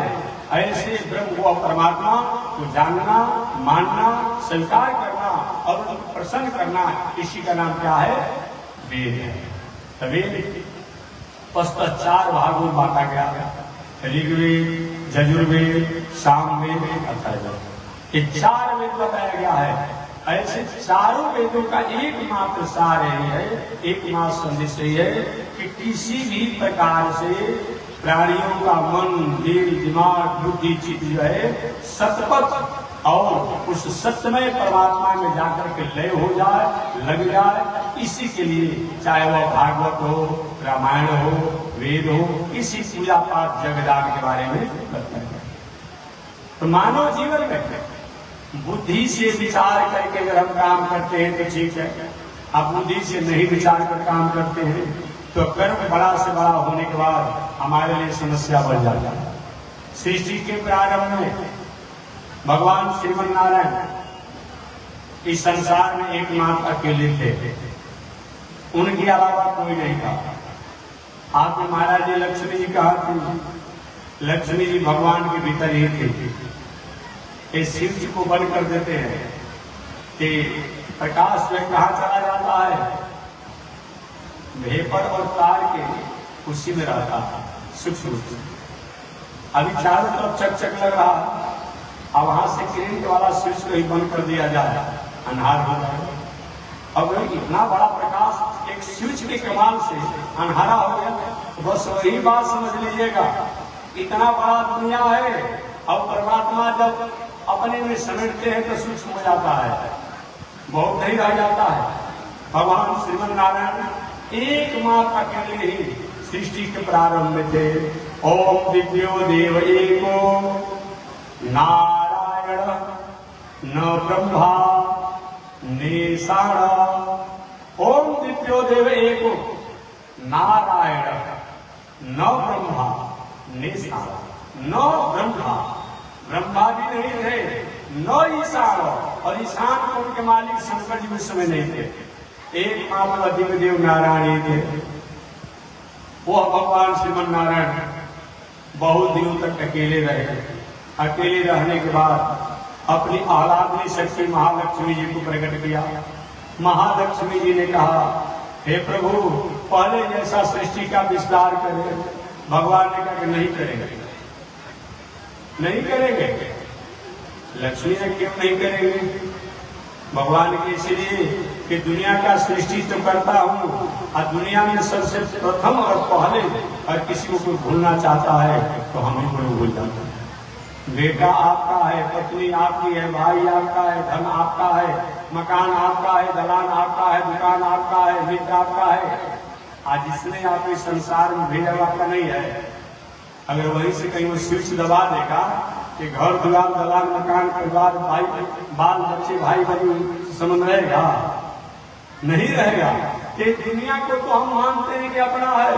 ऐसे ब्रह्म को परमात्मा को जानना, मानना, स्वीकार करना और उनको प्रसन्न करना, इसी का नाम क्या है? वेद है। वेद स्पष्ट 4 भागों में बांटा गया, ऋग्वेद, यजुर्वेद, सामवेद, अथर्ववेद। ये 4 वेद बताया गया है। ऐसे चारों वेदों का एकमात्र सार यही है, एकमात्र संदेश यही है कि किसी भी प्रकार से प्राणियों का मन, दिल, दिमाग, बुद्धि, चित्त जो है सतपथ और उस सत्यमय परमात्मा में जाकर के लय हो जाए, लग जाए, इसी के लिए चाहे वह भागवत हो, रामायण हो, वेद हो, इसी पूजा पाठ जगदान के बारे में बताया गया। तो मानव जीवन में बुद्धि से विचार करके अगर हम काम करते हैं तो ठीक है, अब बुद्धि से नहीं विचार कर काम करते हैं तो कर्म बड़ा से बड़ा होने के बाद हमारे लिए समस्या बढ़ जाता है। सृष्टि के प्रारंभ में भगवान श्रीमन नारायण इस संसार में एकमात्र अकेले थे, उनके अलावा कोई नहीं था। आपने महाराज जी लक्ष्मी जी कहा थी, लक्ष्मी जी भगवान के भीतर ही थे। इस शिव को बंद कर देते हैं कि प्रकाश में कहा चला जाता है, भेपर और तार के उसी में रहता था सूक्ष्म रूप से। अभी चारों तरफ चकचक लग रहा, अब वहां से करंट वाला स्विच को ही बंद कर दिया जाए, अंधार हो जाए। अब इतना बड़ा प्रकाश एक स्विच के कमाल से अंधारा हो गया, तो बस वही बात समझ लीजिएगा, इतना बड़ा दुनिया है और परमात्मा जब अपने में समेटते हैं तो सूक्ष्म हो जाता है, बहुत नहीं रह जाता है। भगवान श्रीमन नारायण एकमात्र अकेले ही सृष्टि के प्रारंभ में थे। ओम दिव्यो देव एको नारायण न ब्रह्मा नेषाण। ओम दिव्यो देव एको नारायण न ब्रह्मा नेषाण। न ब्रह्मा, ब्रह्मा भी नहीं थे, न ईशान, और ईशान को उनके मालिक शंकर जी उस समय नहीं थे, एकमात्र दिव्य देव नारायण थे। वो भगवान श्रीमन नारायण बहुत दिनों तक अकेले रहे। अकेले रहने के बाद अपनी आह्लादनी शक्ति महालक्ष्मी जी को प्रकट किया। महालक्ष्मी जी ने कहा, हे प्रभु पहले जैसा सृष्टि का विस्तार करें। भगवान ने कहा कि नहीं करेंगे, नहीं करेंगे। लक्ष्मी ने क्यों नहीं करेंगे? भगवान के इसलिए कि दुनिया का सृष्टि तो करता हूँ और दुनिया में सबसे प्रथम और पहले और किसी को कोई भूलना चाहता है तो हम ही को भूल जाते हैं। बेटा आपका है, पत्नी आपकी है, भाई आपका है, धन आपका है, मकान आपका है, दलान आपका है, दुकान आपका है, मित्र आपका है। आज जिसने आप इस संसार में भेजा आपका नहीं है। अगर वहीं से कहीं वो स्विच दबा देगा कि घर द्वार दलान मकान परिवार भाई बाल बच्चे भाई बहन संबंध रहेगा? नहीं रहेगा। ये दुनिया को तो हम मानते हैं कि अपना है,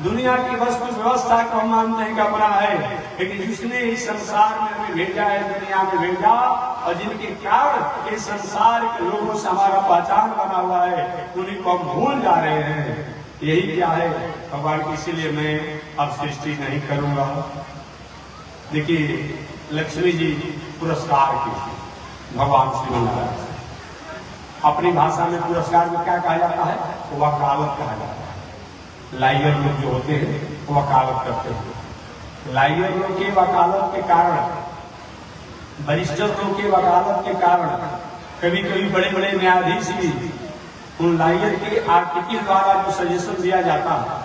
दुनिया की वस्तु व्यवस्था को हम मानते हैं कि अपना है, लेकिन जिसने इस संसार में हमें भेजा है, दुनिया में भेजा, और जिनके कारण इस संसार के लोगों से हमारा पहचान बना हुआ है, उन्हीं को हम भूल जा रहे हैं। यही क्या है भगवान की। इसीलिए मैं अब सृष्टि नहीं करूंगा। देखिए लक्ष्मी जी पुरस्कार की भगवान श्री नारायण से अपनी भाषा में पुरस्कार में क्या कहा जाता है? वकालत कहा जाता है। लाइयर लोग जो होते हैं वो वकालत करते हैं। लाइयर लोग के वकालत के कारण, वरिष्ठ लोग के वकालत के कारण कभी कभी बड़े बड़े न्यायाधीश भी उन लाइयर के आर्टिकल द्वारा जो सजेशन दिया जाता है,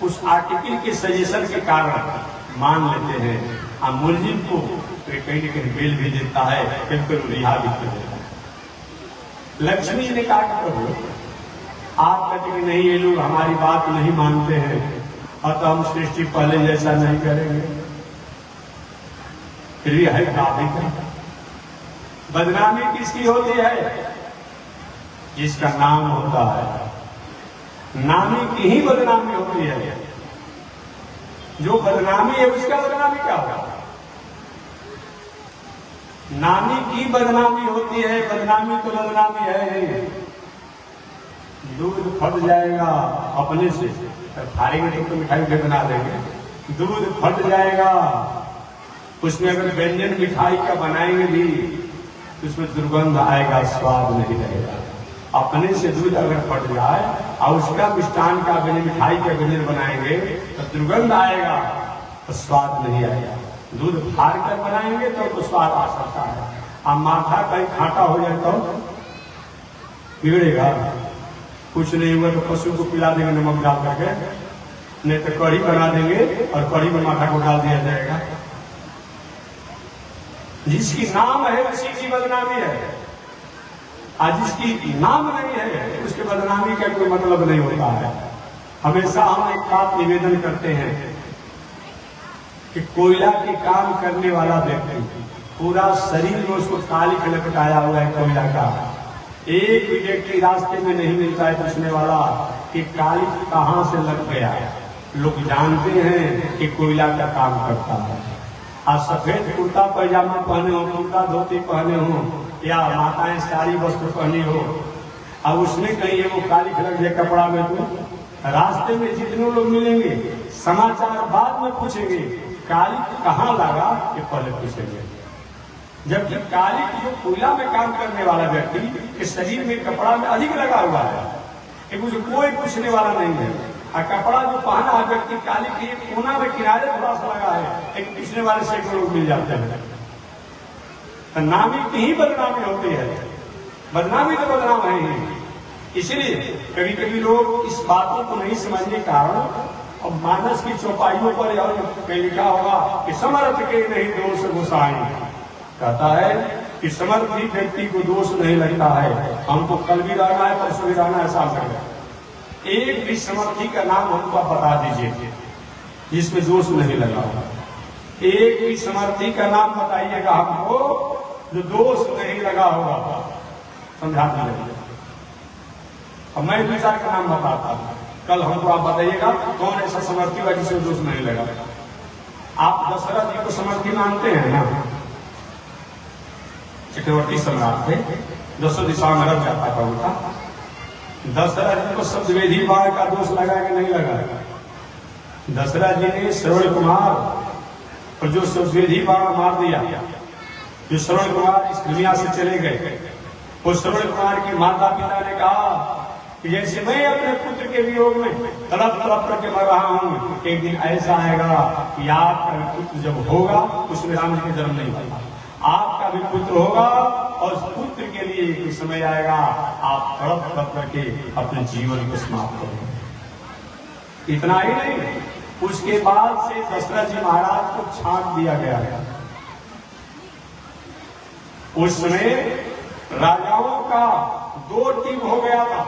उस आर्टिकल के सजेशन के कारण मान लेते हैं। मुलजिम को कहीं न कहीं बेल भी देता है, बिल्कुल रिहा भी कर देता है। लक्ष्मी ने कहा कि प्रभु आप कहते कि नहीं, ये लोग हमारी बात नहीं मानते हैं, और तो हम सृष्टि पहले जैसा नहीं करेंगे। फिर भी है काफी का बदनामी किसकी होती है? जिसका नाम होता है, नामी की ही बदनामी होती है। जो बदनामी है उसका बदनामी क्या होगा? नामी की बदनामी होती है। बदनामी तो बदनामी है। दूध फट जाएगा अपने से, फाड़ेंगे तो मिठाई भी बना देंगे। दूध फट जाएगा, उसमें अगर व्यंजन मिठाई का बनाएंगे भी तो उसमें दुर्गंध आएगा, स्वाद नहीं रहेगा। अपने से दूध अगर फट जाए और उसका मिष्टान का व्यंजन मिठाई का व्यंजन बनाएंगे तो दुर्गंध आएगा, तो स्वाद नहीं आएगा। दूध फाड़ कर बनाएंगे तो स्वाद आ सकता है। अब माथा कहीं खाटा हो जाए तो बिगड़ेगा। कुछ नहीं हुआ तो पशु को पिला देंगे नमक डाल करके, नहीं तो कढ़ी बना देंगे और कढ़ी में माथा को डाल दिया जाएगा। जिसकी नाम है उसी की बदनामी है, और जिसकी नाम नहीं है उसके बदनामी का कोई मतलब नहीं होता है। हमेशा हम एक बात निवेदन करते हैं कि कोयला के काम करने वाला व्यक्ति, पूरा शरीर में उसको कालिख लपटाया हुआ है कोयला का, एक भी व्यक्ति रास्ते में नहीं मिलता है पूछने वाला कि कालिख कहाँ से लग गया। लोग जानते हैं कि कोयला का काम करता है। आज सफेद कुर्ता पैजामा पहने हो, कुर्ता धोती पहने हो, या माताएं साड़ी वस्त्र पहनी हो, अब उसमें कहीं वो कालिख लग जाए कपड़ा में, तो रास्ते में जितने लोग मिलेंगे समाचार बाद में पूछेंगे कालिख कहाँ लगा, ये पहले पूछेंगे। जबकि कालिख जो कोयला में काम करने वाला व्यक्ति के शरीर में कपड़ा में अधिक लगा हुआ है, मुझे कोई पूछने वाला नहीं है। और कपड़ा जो पहना है व्यक्ति कालिख के कोना में किनारे थोड़ा सा लगा है, एक पूछने वाले सैकड़ों लोग मिल जाते हैं। तो नामी की ही बदनामी होती है। बदनामी तो बदनाम है ही। इसलिए कभी कभी लोग इस बातों को नहीं समझने के कारण और मानस की चौपाइयों पर और लिखा होगा कि समर्थ के नहीं दोष गोसाई, कहता है कि समर्थी व्यक्ति को दोष नहीं लगता है। हमको कल भी रहना है, परसों भी रहना है, साल में एक भी समर्थी का नाम हमको बता दीजिए जिसमें दोष नहीं लगा होगा। एक भी समर्थी का नाम बताइएगा हमको जो दोष नहीं लगा होगा, समझा दीजिए। और मैं विचार का नाम बताता हूं, कल हमको आप बताइएगा कौन ऐसा समर्थी हुआ जिसे दोष नहीं लगा। आप दशरथ जी को समर्थी मानते हैं ना? चक्रवर्ती सम्राट थे, 200 दिशा में रख जाता था उनका। दशरथ जी को शब्दवेदी बाण का दोष लगा कि नहीं लगा? दशरथ जी ने श्रवण कुमार और जो शब्दवेदी बाण मार दिया, जो श्रवण कुमार इस दुनिया से चले गए, वो श्रवण कुमार के माता पिता ने कहा कि जैसे मैं अपने पुत्र के वियोग में तड़प तड़प करके मर रहा हूं, एक दिन ऐसा आएगा कि आपका पुत्र जब होगा, उसमें राम जी का जन्म नहीं होगा, आपका भी पुत्र होगा और उस पुत्र के लिए एक समय आएगा आप तड़प तड़प करके अपने जीवन को समाप्त करेंगे। इतना ही नहीं, उसके बाद से दशरथ जी महाराज को छांट दिया गया है। उस समय राजाओं का 2 टीम हो गया था।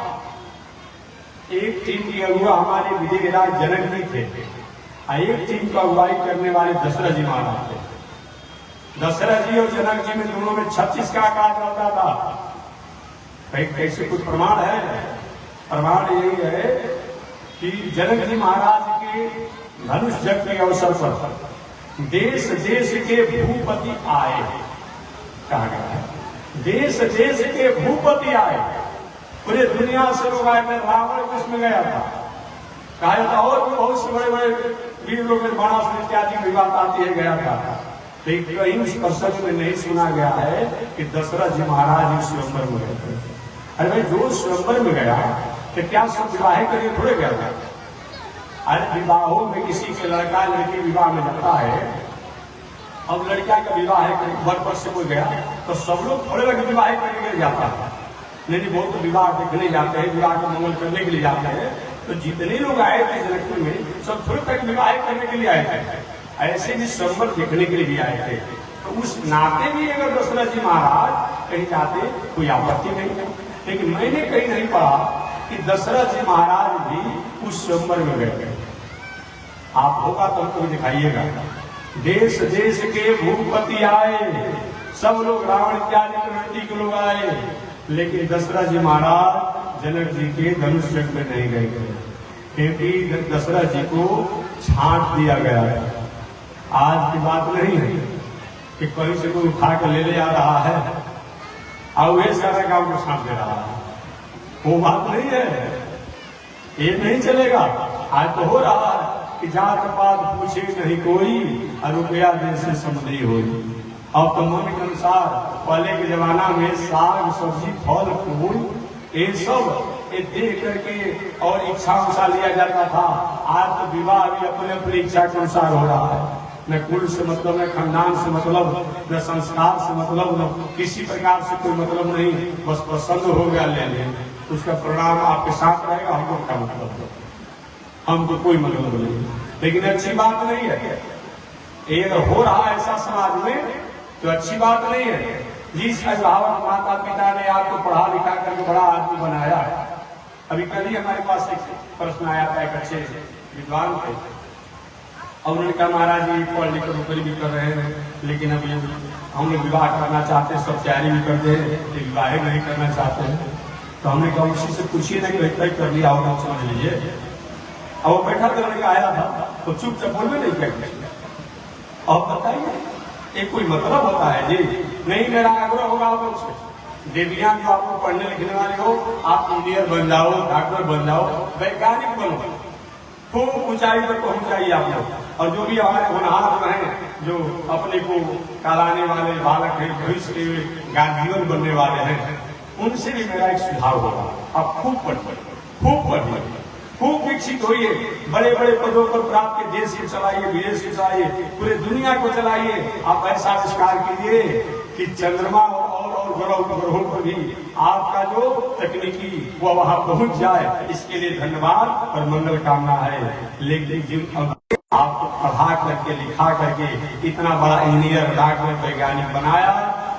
एक टीम की अगुआ हमारे विजयराज जनक जी थे, एक टीम का अगुवाई करने वाले दशरथ जी महाराज थे। दशरथ जी और जनक जी में दोनों में 36 का आकाश होता था। कैसे कुछ प्रमाण है? प्रमाण यही है कि जनक जी महाराज के धनुष यज्ञ के अवसर पर देश देश के भूपति आए, कहा गया है देश देश के भूपति आए, पूरे दुनिया से लोग आए। मैं रावण किसमें गया था, कहा जाता और भी बहुत से बड़े बड़े वीर लोग बाणासुर इत्यादि की बात आती है गया था, लेकिन कहीं उस प्रसंग में नहीं सुना गया है कि दशरथ जी महाराज स्वयंवर में गए थे। अरे भाई जो स्वयंवर में गया तो क्या सब विवाह करिए थोड़े गया था? अरे विवाहों में किसी के लड़का लड़की विवाह में जाता है, अब लड़का का विवाह है वर पर से कोई गया तो सब लोग थोड़े लगे विवाह करने के लिए जाता है। नहीं बहुत तो विवाह देखने जाते हैं, विवाह का मंगल करने के लिए जाते हैं। तो जितने लोग आए थे जनकपुर में सब थोड़े तक विवाह करने के लिए आए थे, ऐसे भी स्वयंवर देखने के लिए भी आए थे। तो उस नाते भी अगर दशरथ जी महाराज कहीं जाते कोई आपत्ति नहीं है, लेकिन मैंने कहीं नहीं पढ़ा कि दशरथ जी महाराज भी उस स्वयंवर में गए। आप होगा तो हमको भी दिखाइएगा। देश देश के भूपति आए, सब लोग रावण इत्यादि प्रवृत्ति के लोग आए, लेकिन दशरथ जी महाराज जनक जी के धनुष यज्ञ में नहीं गए थे, क्योंकि दशरथ जी को छांट दिया गया है। आज की बात नहीं है कि कहीं से कोई उठा कर ले आ रहा है और वे सारा गांव को छांट दे रहा है, वो बात नहीं है, ये नहीं चलेगा। आज तो हो रहा है कि जात पात पूछे नहीं कोई, रुपया देश से समझी हो। अब तो मन के अनुसार पहले के जमाना में साग सब्जी फल फूल ये सब देख करके और इच्छा अनुसार लिया जाता था। आज तो विवाह भी अपने अपनी इच्छा के अनुसार हो रहा है, न कुल से मतलब, न खानदान से मतलब, न संस्कार से मतलब, न किसी प्रकार से कोई मतलब नहीं, बस पसंद हो गया ले लें, उसका परिणाम आपके साथ रहेगा, हमको क्या मतलब, हमको कोई मतलब नहीं। लेकिन अच्छी बात नहीं है, ये अगर हो रहा है ऐसा समाज में तो अच्छी बात नहीं है। जिस अभिभावक माता पिता ने आपको पढ़ा लिखा करके बड़ा आदमी बनाया है। अभी कल ही हमारे पास एक प्रश्न आया था, एक अच्छे विद्वान थे और उन्होंने कहा महाराज जी पढ़ लिख नौकरी भी कर रहे हैं, लेकिन अभी हम लोग विवाह करना चाहते हैं, सब तैयारी भी करते हैं, विवाह नहीं करना चाहते हैं। तो हमने कहा उसी से पूछिए ना कि तय कर लिया होगा, समझ लीजिए। और वो बैठा करने का आया था तो चुपचाप बोलने नहीं क्या, अब बताइए ये कोई मतलब होता है जी? नहीं, मेरा आग्रह होगा आप लोग से, देवियां जो आपको पढ़ने लिखने वाले हो, आप इंजीनियर बन जाओ, डॉक्टर बन जाओ, वैज्ञानिक बनो, खूब ऊंचाई पर पहुंच जाइए आप लोग। और जो भी हमारे होनहार हैं, जो अपने को कहलाने वाले बालक हैं, भविष्य के गार्जियन बनने वाले हैं, उनसे भी मेरा एक सुझाव होगा, आप खूब पढ़िए, खूब पढ़िए, खूब विकसित होइए, बड़े बड़े पदों पर प्राप्त के देश को चलाइए, विदेश को चलाइए, पूरे दुनिया को चलाइए। आप ऐसा आविष्कार कीजिए कि चंद्रमा और ग्रहों पर भी आपका जो तकनीकी वो वहां पहुंच जाए। इसके लिए धन्यवाद और मंगल कामना है। लेकिन जिन आपको पढ़ा करके लिखा करके इतना बड़ा इंजीनियर डॉक्टर वैज्ञानिक बनाया,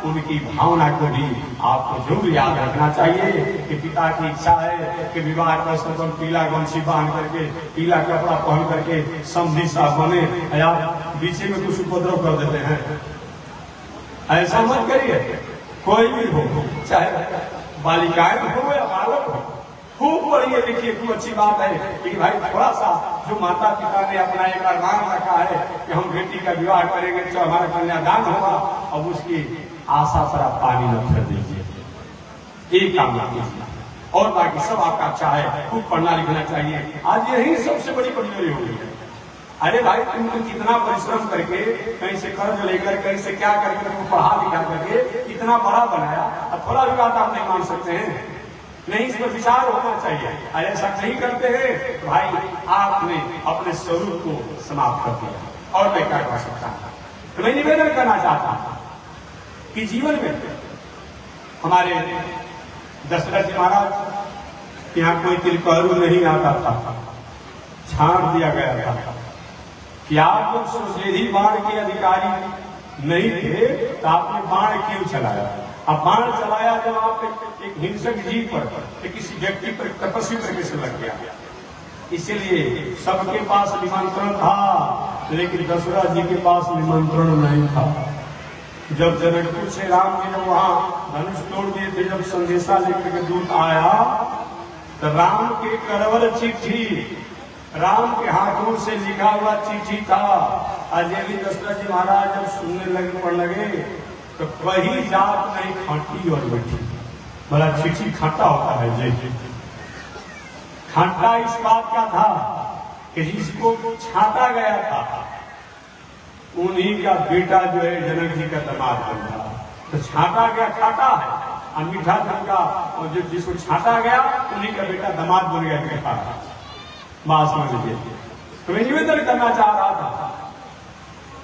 उनकी भावना को भी आपको जरूर याद रखना चाहिए कि पिता की इच्छा है कि विवाह का अवसर पीला गमछी बांध करके, पीला कपड़ा पहन करके समधी साहब बने, या बीच में कुछ उपद्रव कर देते हैं। ऐसा मत करिए, कोई भी हो, चाहे बालिकाएं हो या बालक हो, खूब पढ़िए लिखिए। खूब अच्छी बात है कि भाई थोड़ा सा जो माता पिता ने अपना एक अरमान रखा है कि हम बेटी का विवाह करेंगे तो हमारा कन्यादान होगा, अब उसकी आशा पर आप पानी न कर दीजिए, एक काम कीजिए। और बाकी सब आपका अच्छा है, खूब पढ़ना लिखना चाहिए। आज यही सबसे बड़ी कमजोरी हो गई है। अरे भाई तुमको कितना परिश्रम करके कहीं से कर्ज लेकर कहीं से क्या करके तुमको पढ़ा लिखा करके इतना बड़ा बनाया, अब थोड़ा भी बात आप नहीं मान सकते हैं? नहीं, इस पर विचार होना चाहिए। ऐसा नहीं करते हैं तो भाई आपने अपने स्वरूप को समाप्त कर दिया। और मैं क्या कर सकता हूं? तो मैं निवेदन करना चाहता हूं कि जीवन में हमारे दशरथ जी महाराज यहाँ कोई तिलकहरू नहीं आता था, छांट दिया गया था कि आप लोग सुशेरी बाण के अधिकारी नहीं थे तो आपने बाण क्यों चलाया? अब बाण चलाया जब आप एक हिंसक जीव पर, किसी व्यक्ति पर, तपस्वी पर कैसे लग गया? इसीलिए सबके पास निमंत्रण था, लेकिन दशरथ जी के पास निमंत्रण नहीं था। जब जनकपुर से राम जी ने वहां धनुष तोड़ दिए थे, जब संदेशा लेकर के दूत आया तो राम के करवल चिट्ठी, राम के हाथों से लिखा हुआ चिट्ठी था। अजय दशरथ जी महाराज जब सुनने लगे पढ़ लगे तो कहीं जात नहीं खांटी और बैठी। बड़ा चिट्ठी खाटा होता है जी। खाटा इस बात का था कि जिसको छाटा गया था उन्हीं का बेटा जो है जनक जी का दामाद बन रहा। तो छाटा गया खाटा है और मीठा धन का, और जो जिसको छाटा गया उन्हीं का बेटा दामाद बन गया मीठा। बात समझ लीजिए। तो मैं निवेदन करना चाह रहा था,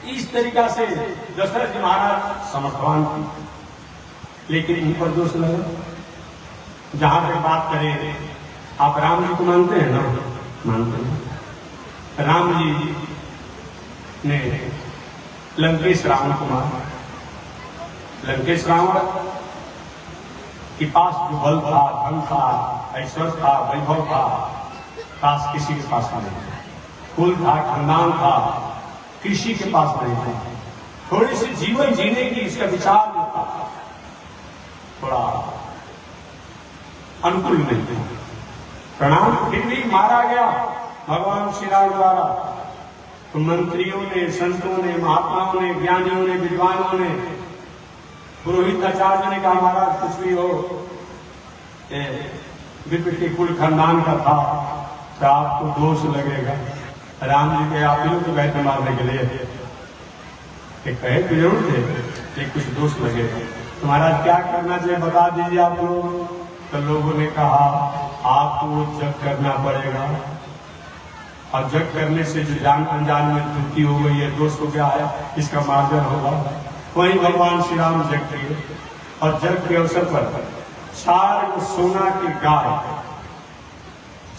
इस तरीका से दशरथ जी महाराज समर्थवान थे, लेकिन इन पर दोष लगे। जहां तक बात करें, आप राम जी को मानते हैं ना? मानते हैं। राम जी ने लंकेश रावण को मारा। लंकेश रावण के पास जो बल था, धन था, ऐश्वर्य था, वैभव था, काश किसी के पास नहीं था। कुल था, खानदान था, किसी के पास नहीं था। थोड़ी सी जीवन जीने की इसका विचार जो था थोड़ा अनुकूल नहीं था। प्रणाम फिर भी मारा गया भगवान श्री राम द्वारा। तो मंत्रियों ने, संतों ने, महात्माओं ने, ज्ञानियों ने, विद्वानों ने, पुरोहित आचार्य ने कहा महाराज कुछ भी हो, विप्र के कुल खानदान का था तो आपको दोष लगेगा। राम जी के आप लोग तो गए थे मारने के लिए, कहे तो जरूर थे कि कुछ दोष लगेगा। तो महाराज क्या करना चाहिए बता दीजिए आप लोग। तो लोगों ने कहा आपको जग करना पड़ेगा, और जग करने से जो जान अनजान में त्रुटि हो गई है, दोष हो गया है, इसका मार्जन होगा। वहीं भगवान श्री राम जग किए, और जग के अवसर पर 4 सोना के गाय,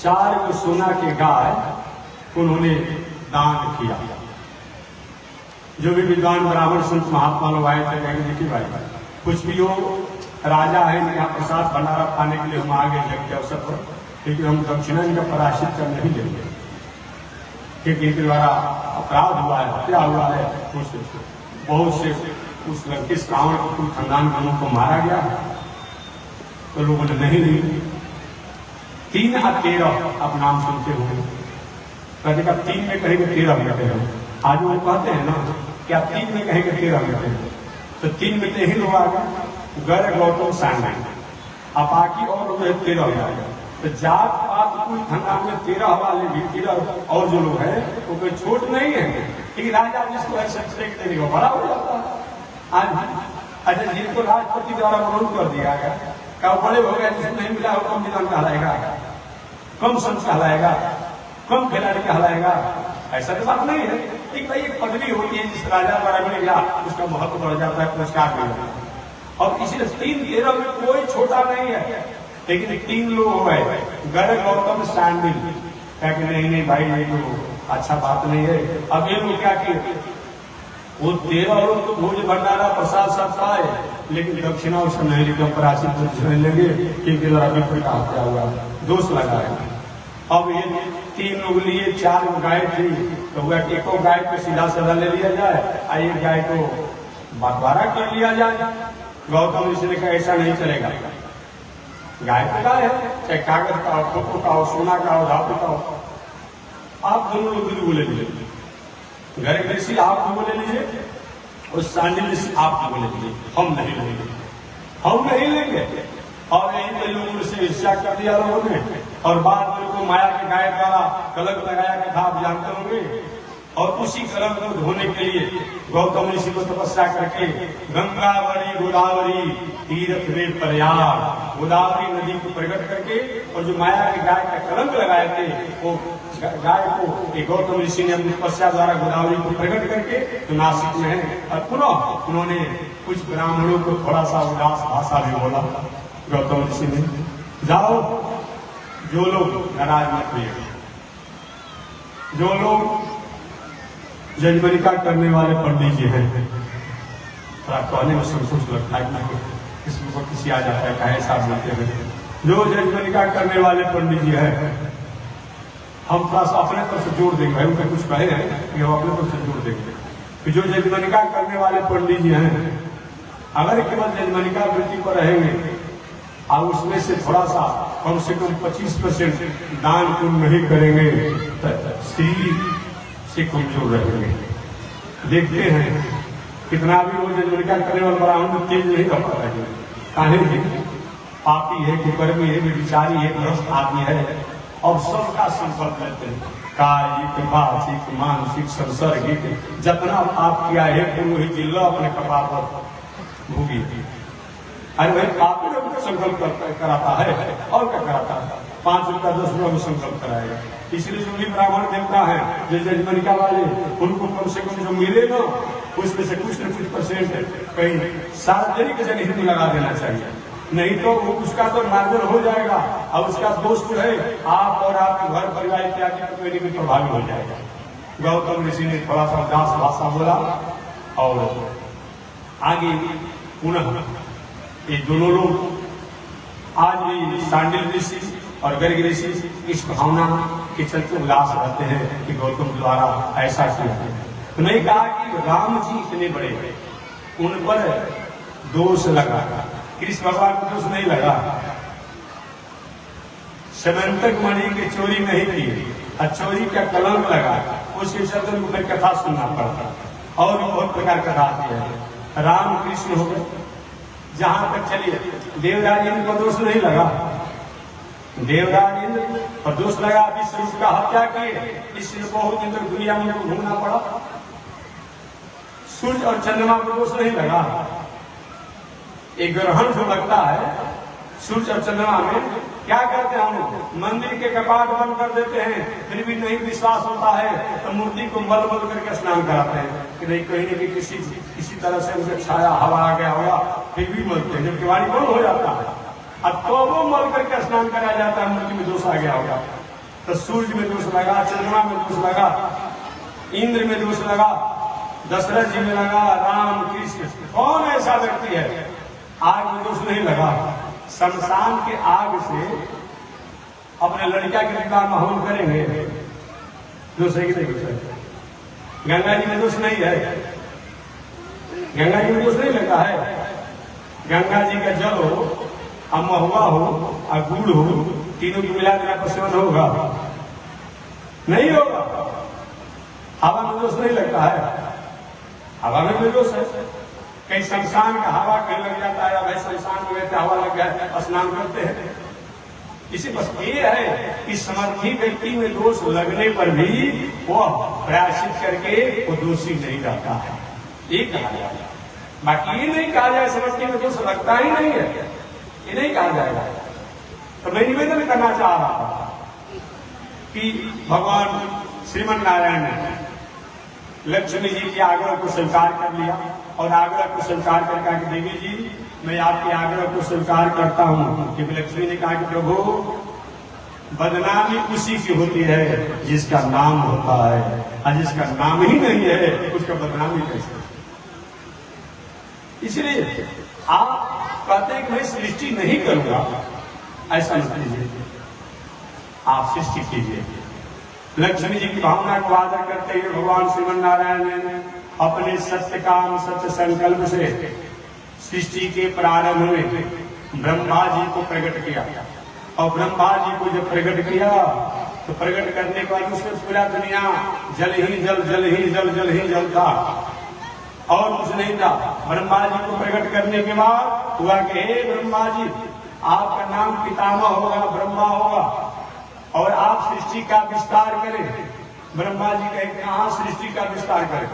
4 सोना के गाय उन्होंने दान किया। जो भी विद्वान ब्राह्मण संत महात्मा लोग आए थे, कहेंगे देखिए भाई कुछ भी हो, राजा है, यहाँ प्रसाद भंडारा खाने के लिए हम आगे जग के अवसर पर, लेकिन हम दक्षिणा इनका पराश्रित कर नहीं लेंगे, क्योंकि इनके द्वारा अपराध हुआ है, हत्या हुआ है, बहुत से उस लंकेश रावण के कुल खानदान के लोगों को मारा गया। तो लोगों ने नहीं ली। 3 और 13 आप नाम सुनते होंगे। कहते 3 में कहेंगे 13 में कहते हैं। आज वो कहते हैं ना कि आप 3 में कहेंगे 13 में कहते हैं। तो 3 में तो यही लोग आ गए, गर गौतम सांग, अब बाकी और लोग 13 हो जाएगा। तो जात पात कुल खानदान में 13 वाले भी 13 और जो लोग हैं वो कोई छोट नहीं है, लेकिन राजा जिसको है सब्जेक्ट देने को बड़ा हो जाता है। आज अच्छा जिनको राष्ट्रपति द्वारा मनोनीत कर दिया गया, क्या बड़े हो गए, जिसको नहीं मिला वो कम विधान कहलाएगा, कम संत कहलाएगा, कम खिलाड़ी कहलाएगा? ऐसा तो बात नहीं है। एक भाई एक पदवी होती है जिस राजा द्वारा मिल गया उसका महत्व बढ़ जाता है, पुरस्कार मिल जाता है। और इसलिए 3-13 में कोई छोटा नहीं है, लेकिन 3 लोग हो गए, गर गौतम सांडिल, क्या कि नहीं भाई ये तो अच्छा बात नहीं है। अब ये लोग क्या किए, वो 13 लोग तो भोज भंडारा प्रसाद सब पाए, लेकिन दक्षिणा उसको नहीं लेकर पराचित लगे, क्योंकि द्वारा विप्र का हत्या हुआ, दोष लगाया। अब ये 3 लोग लिए, 4 गाय थी, तो वह एको गाय को सीधा साधा ले लिया जाए और एक गाय को बंटवारा कर लिया जाए। गौतम ऋषि ने कहा ऐसा नहीं चलेगा, गाय तो गाय है, चाहे कागज का हो, फोटो का हो, सोना का हो, धातु का हो, आप दोनों लोग दूध ले लीजिए। घर ऋषि आप लोग ले लीजिए और सांडिल ऋषि आप लोग ले लीजिए, हम नहीं लेंगे, हम नहीं लेंगे। और यही पे लोगों से ईर्ष्या कर दिया लोगों ने, और बाद में को माया के गाय द्वारा कलंक लगाया कि था आप जानते होंगे। और उसी कलंक को धोने के लिए गौतम ऋषि को तपस्या करके गंगावरी गोदावरी तीर्थ में प्रयाग, गोदावरी नदी को प्रकट करके, और जो माया के गाय का कलंक लगाए थे वो गाय को गौतम ऋषि ने अपनी तपस्या द्वारा गोदावरी को प्रकट करके तो नासिक में है। और पुनः उन्होंने कुछ ब्राह्मणों को थोड़ा सा उदास भाषा भी बोला गौतम ऋषि ने, जाओ जो लोग नाराज मत हुए, जो लोग जजमनिका करने वाले पंडित जी हैं, थोड़ा कहने में संकोच लगता है कि इसको किसी आ जाता है कहे साहब बोलते हैं, जो जजमनिका करने वाले पंडित जी हैं, हम थोड़ा सा अपने तरफ से जोड़ देंगे, भाई उनका कुछ कहे हैं कि हम अपने तरफ से जोड़ देंगे कि जो जजमनिका करने वाले पंडित जी हैं अगर केवल जजमनिका वृत्ति पर रहेंगे और उसमें से थोड़ा सा कम से कम 25% दान पुण्य नहीं करेंगे तो शरीर से कमजोर रहेंगे। देखते हैं कितना भी वो जजमनिका करने वाला ब्राह्मण तेज नहीं कर पा रहे, काहे पापी है, कुकर्मी है, विचारी है, भ्रष्ट आदमी है, और सबका संकल्प लेते हैं कायिक, वाचिक, मानसिक, संसर्गिक जितना पाप किया है पूर्ण जिला अपने कपाल पर भूगी। अरे भाई पापी लोग तो संकल्प कराता है और क्या कराता है, 5 रुपया 10 रुपया में संकल्प कराएगा। इसलिए जो भी ब्राह्मण देवता है जो जजमनिका वाले, उनको कम से कम जो मिले ना उसमें से कुछ न कुछ परसेंट कहीं सार्वजनिक जनहित में लगा देना चाहिए, नहीं तो उसका तो मार्जन हो जाएगा और उसका दोष जो है आप और आपके घर परिवार इत्यादि पर कोई भी प्रभावित हो जाएगा। गौतम ऋषि ने थोड़ा सा दास भाषा बोला और आगे पुनः ये दोनों लोग आज भी सांडिल ऋषि और गर्ग ऋषि इस भावना के चलते उदास रहते हैं कि गौतम द्वारा ऐसा किया है। तो नहीं कहा कि राम जी इतने बड़े उन पर दोष लगा, कृष्ण भगवान को दोष नहीं लगा। समंतक मणि की चोरी नहीं की और चोरी का कलंक लगा, उसके चलते उनको फिर कथा सुनना पड़ता और भी बहुत प्रकार कथा आती है। राम कृष्ण हो गए, जहां तक चलिए देवराज इंद्र को दोष नहीं लगा, देवराज इंद्र पर दोष लगा विश्व का हत्या किए, इसलिए बहुत इंद्र दुनिया में घूमना पड़ा। सूर्य और चंद्रमा को दोष नहीं लगा, एक ग्रहण जो लगता है सूर्य और चंद्रमा में क्या करते हैं हम लोग, मंदिर के कपाट बंद कर देते हैं, फिर भी नहीं विश्वास होता है तो मूर्ति को मल मल करके स्नान कराते हैं कि नहीं कहीं न कहीं किसी तरह से उनका छाया हवा आ गया होगा, फिर भी मलते हैं। जब किवाड़ी बंद हो जाता है अब तो वो मल करके स्नान कराया जाता है, मूर्ति में दोष आ गया होगा। तो सूर्य में दोष लगा, चंद्रमा में दोष लगा, इंद्र में दोष लगा, दशरथ जी में लगा, राम कृष्ण, कौन ऐसा व्यक्ति है आग में दोष नहीं लगा। शमशान के आग से अपने लड़का के विवाह माहौल करेंगे, दोष है कि नहीं? गंगा जी में दोष नहीं है, गंगा जी में दोष नहीं लगा है। गंगा जी का जल हो और महुआ हो और गुड़ हो, तीनों को मिला देना पर सेवन होगा? नहीं होगा। हवा में दोष नहीं लगता है, हवा में भी दोष है। कहीं शमशान का हवा कहीं लग जाता है, भाई शमशान में रहते हवा लग गया, स्नान करते हैं। इसी बस ये है कि समर्थी व्यक्ति में दोष लगने पर भी वो प्रायश्चित करके वो दोषी नहीं रहता है, ये कहा जाए। बाकी ये नहीं कहा जाए समर्थी में दोष लगता ही नहीं है, ये नहीं कहा जाएगा। तो मैं निवेदन करना चाह रहा था कि भगवान श्रीमन नारायण ने लक्ष्मी जी के आग्रह को स्वीकार कर लिया और आग्रह को स्वीकार कर कहा कि देवी जी मैं आपके आग्रह को स्वीकार करता हूं। क्योंकि लक्ष्मी ने कहा कि प्रभु बदनामी उसी की होती है जिसका नाम होता है, और जिसका नाम ही नहीं है उसका बदनामी कैसे। इसलिए आप कहते हैं कि मैं सृष्टि नहीं करूंगा, ऐसा मत कीजिए, आप सृष्टि कीजिए। लक्ष्मी जी की भावना को आदर करते हुए भगवान श्रीमन नारायण ने अपने सत्य काम सत्य संकल्प से सृष्टि के प्रारंभ में ब्रह्मा जी को प्रकट किया, और ब्रह्मा जी को जब प्रकट किया तो प्रकट करने के बाद उसमें पूरा दुनिया जल ही जल, जल ही जल, जल ही जल था और कुछ नहीं था। ब्रह्मा जी को प्रकट करने के बाद हुआ कि हे ब्रह्मा जी आपका नाम पितामह होगा, ब्रह्मा होगा, और आप सृष्टि का विस्तार करें। ब्रह्मा जी कहे कहाँ सृष्टि का विस्तार करें,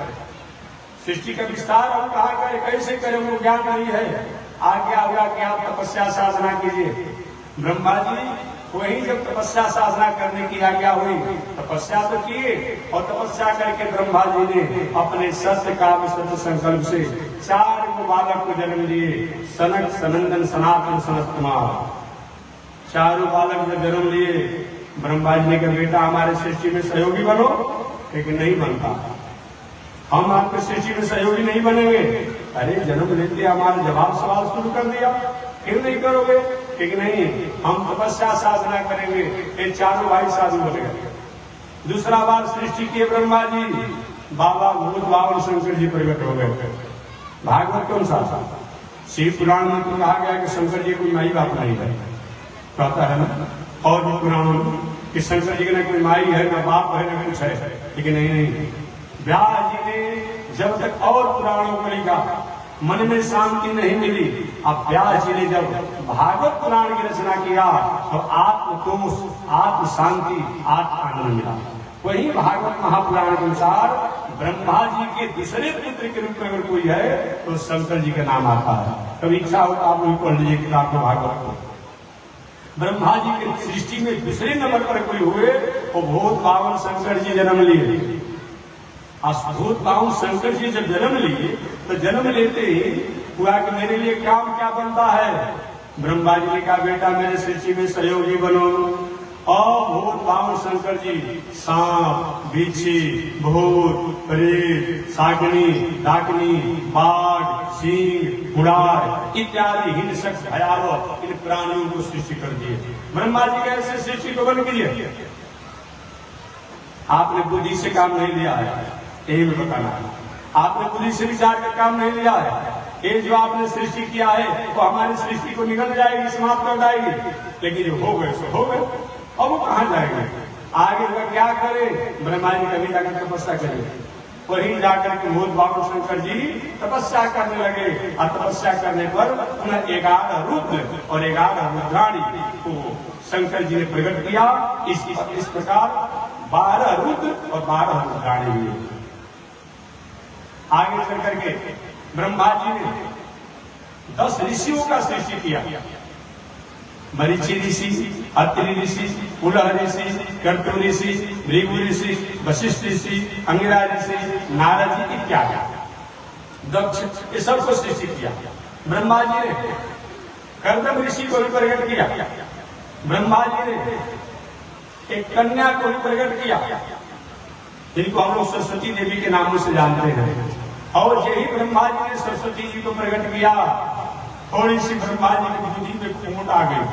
सृष्टि का विस्तार हम कहाँ करें, कैसे करें, वो ज्ञान नहीं है। आज्ञा हुआ कि आप तपस्या साधना कीजिए। ब्रह्मा जी वही जब तपस्या साधना करने की आज्ञा हुई, तपस्या तो किए, और तपस्या करके ब्रह्मा जी ने अपने सत्य काम सत्य संकल्प से 4 बालक को जन्म दिए, सनक सनंदन सनातन सनत कुमार। 4 बालक जब जन्म लिए, ब्रह्मा जी ने कहा बेटा हमारे सृष्टि में सहयोगी बनो, लेकिन नहीं बनता, हम आपके सृष्टि में सहयोगी नहीं बनेंगे। अरे जन्म लेते हमारे जवाब सवाल शुरू कर दिया, क्यों नहीं करोगे? ठीक नहीं, हम तपस्या साधना करेंगे। ये 4 भाई साधु बन गए। दूसरा बार सृष्टि किए ब्रह्मा जी, बाबा भूत बावन शंकर जी प्रकट हो गए। भागवत कौन सा था? शिव पुराण में तो कहा गया कि शंकर जी कोई माई बाप नहीं है, कहता है ना। और भी पुराणों में कि शंकर जी के ना कोई माई है, ना बाप है, ना कुछ है। लेकिन नहीं, व्यास जी ने जब तक और पुराणों को लिखा, मन में शांति नहीं मिली। अब व्यास जी ने जब भागवत पुराण की रचना किया तो आत्मतोष, आत्म शांति, आत्म आनंद मिला। वही भागवत महापुराण के अनुसार ब्रह्मा जी के दूसरे पुत्र के रूप में अगर कोई है तो शंकर जी का नाम आता है। कभी इच्छा हो तो आप लोग पढ़ लीजिए किताब में भागवत को। ब्रह्मा जी के सृष्टि में दूसरे नंबर पर कोई हुए वो भूत बावन शंकर जी जन्म लिए। भूत बावन शंकर जी जब जन्म लिए तो जन्म लेते ही हुआ कि मेरे लिए काम क्या बनता है। ब्रह्मा जी ने कहा बेटा मेरे सृष्टि में सहयोगी बनो। और भूत बावन शंकर जी सांप, बिच्छी, भूत, प्रेत, सागनी, डाकनी, बाघ, सिंह, उड़ार इत्यादि हिंसक भयावह इन प्राणियों को सृष्टि कर दिए। ब्रह्मा जी कैसे सृष्टि को बन किए? आपने बुद्धि से काम नहीं लिया है, यही में बताना है। आपने बुद्धि से विचार का काम नहीं लिया है। ये जो आपने सृष्टि किया है वो हमारी सृष्टि को निकल जाएगी, समाप्त कर जाएगी। लेकिन जो हो गए सो हो गए, अब वो कहाँ जाएंगे? आगे का क्या करे? ब्रह्मा जी कभी जाकर तपस्या करें। वहीं जाकर के भूत बावन शंकर जी तपस्या करने लगे। और तपस्या करने पर उन्हें 11 रुद्र और 11 रुद्राणी को शंकर जी ने प्रकट किया। इस प्रकार 12 रुद्र और 12 रुद्राणी हुए। आगे चल करके ब्रह्मा जी ने 10 ऋषियों का सृष्टि किया। मरीचि ऋषि, अत्रि ऋषि, पुलह ऋषि, कर्तु ऋषि, भृगु ऋषि, वशिष्ठ ऋषि, अंगिरा ऋषि, नारद जी इत्यादि, दक्ष, ये सबको सृष्टि किया। ब्रह्मा जी ने कर्दम ऋषि को भी प्रकट किया। ब्रह्मा जी ने एक कन्या को भी प्रकट किया, जिनको हम लोग सरस्वती देवी के नामों से जानते हैं। और यही ब्रह्मा जी ने सरस्वती जी को प्रकट किया। थोड़ी सी ब्रह्मा जी की बुद्धि में खोट आ गई,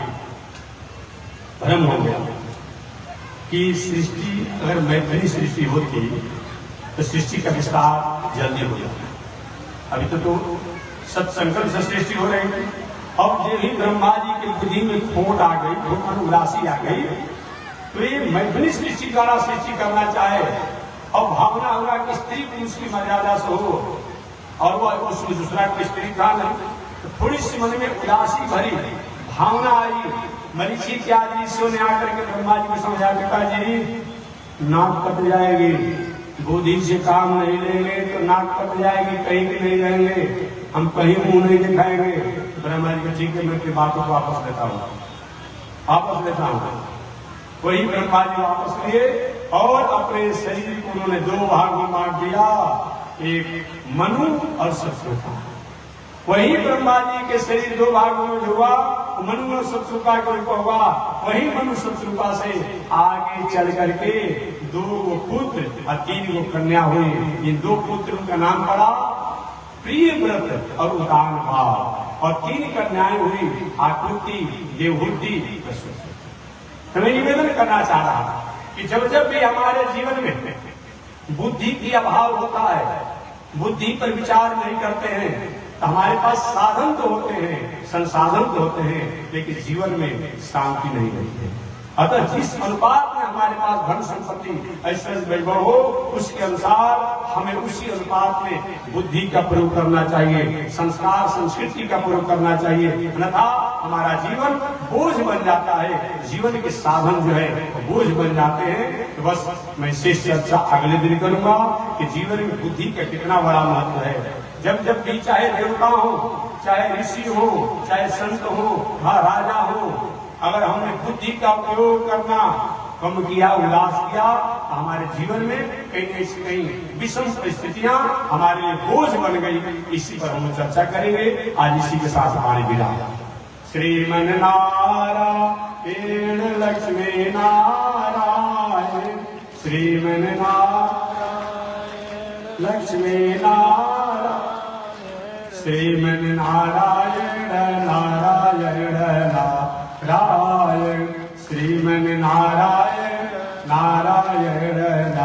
भ्रम हो गया कि सृष्टि अगर मैथिली सृष्टि होती तो सृष्टि का विस्तार जल्दी हो जाता। अभी तो सत्संकल्प से सृष्टि हो रही थी। अब यही ब्रह्मा जी की बुद्धि में खोट आ गई, बहुत उदासी आ गई, तो ये मैथिली सृष्टि द्वारा सृष्टि करना चाहे। और भावना होगा कि स्त्री पुरुष की मर्यादा से हो, और वो उसमें दूसरा कोई स्त्री था नहीं। तो थोड़ी सी मन में उदासी भरी भावना आई। मरीचि इत्यादि ऋषियों ने आकर के ब्रह्मा जी को समझा, बेटा जी नाक कट जाएगी, बुद्धि से काम नहीं लेंगे तो नाक कट जाएगी, कहीं भी नहीं रहेंगे, हम कहीं मुंह नहीं दिखाएंगे। ब्रह्मा जी को ठीक है, मैं अपनी बातों को वापस लेता हूँ। वही ब्रह्मा जी वापस लिए और अपने शरीर को उन्होंने 2 भागों में बांट दिया, एक मनु और शत्रुपा। वही ब्रह्मा जी के शरीर 2 भागों में हुआ, मनु और शत्रुपा को हुआ। वही मनु शत्रुपा से आगे चल करके 2 पुत्र और 3 कन्या हुई। इन 2 पुत्रों का नाम पड़ा प्रिय व्रत और उदान भाव, और 3 कन्याएं हुई आकृति, देवहूति, हमें निवेदन करना चाह रहा कि जब जब भी हमारे जीवन में बुद्धि की अभाव होता है, बुद्धि पर विचार नहीं करते हैं, तो हमारे पास साधन तो होते हैं, संसाधन तो होते हैं, लेकिन जीवन में शांति नहीं रहती है। अतः जिस अनुपात में हमारे पास धन संपत्ति ऐश्वर्य वैभव हो, उसके अनुसार हमें उसी अनुपात में बुद्धि का प्रयोग करना चाहिए, संस्कार संस्कृति का प्रयोग करना चाहिए। अन्यथा हमारा जीवन बोझ बन जाता है, जीवन के साधन जो है बोझ बन जाते हैं। तो बस मैं शेष चर्चा अगले दिन करूंगा कि जीवन में बुद्धि का कितना बड़ा महत्व है। जब जब भी चाहे देवता हो, चाहे ऋषि हो, चाहे संत हो, राजा हो, अगर हमने बुद्धि का उपयोग करना कम किया, उल्लास किया, तो हमारे जीवन में कहीं से कहीं विषम परिस्थितियां हमारे लिए बोझ बन गई। इसी पर हम चर्चा करेंगे। आज इसी के साथ हमारे विराम। श्रीमन नारायण लक्ष्मी नारायण, श्रीमन नारायण लक्ष्मी नारायण, श्रीमन नारायण नारायण नारायण, श्रीमन नारायण नारायण नारायण।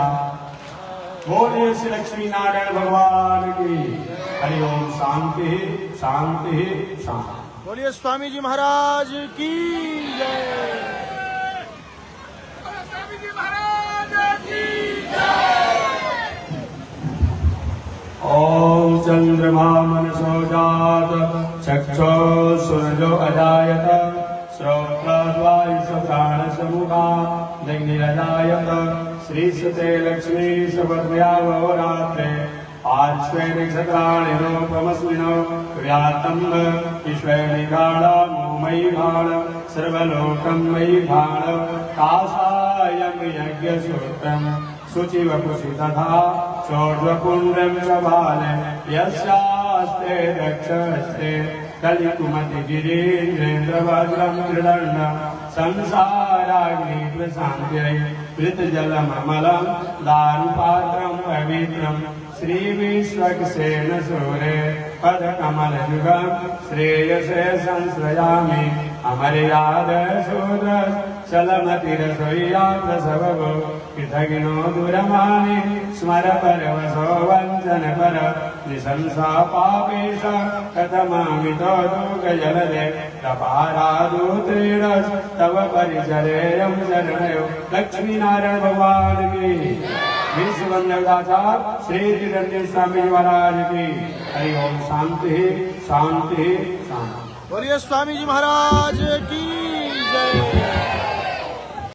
बोलिए श्री लक्ष्मी नारायण भगवान की। हरि ओम। शांति शांति शांति। बोलिए स्वामी जी महाराज की जय। स्वामी जी महाराज की जय। ओम चंद्रमा मनसो जात चक्षो सूरजो अजायत श्रोत्रद्वायुषो प्राणसमुखा दग्निरजायत श्रीसुते लक्ष्मी सुभद्रयावरात्रे आश्वे नक्षत्राणि रूपमस्मिनो व्यातं विश्वे निगाढ मयि घाण सर्वलोकं मयि घाण काषायं यज्ञसूत्रं शुचिवपुषि तथा चोर्ध्वपुण्ड्रं च बाले यस्यास्ते दक्षहस्ते कलिकुमतिगिरीन्द्रेन्द्रवज्रं त्रिदण्डं संसाराग्नि प्रशान्त्यै कृतजलममलं दारुपात्रं पवित्रं श्रीविश्वक्सेन सूरे पदकमलयुगं श्रेयसे संश्रयामि अमर्याद शूद्र चलमतिरसोय्या प्रसवो कृतघ्नो दुरमानि स्मर परवशो वञ्चन पर निशंसा पापेश कथमामितो दुःखजलदे कपारादूत्रेण तव परिचरेयं शरणयो। लक्ष्मी नारायण भगवान की, विश्ववंदनाचार्य श्री त्रिदंडी स्वामी महाराज की। हरि ओम। शांति शांति शांति। बोलिए स्वामी जी महाराज की जय।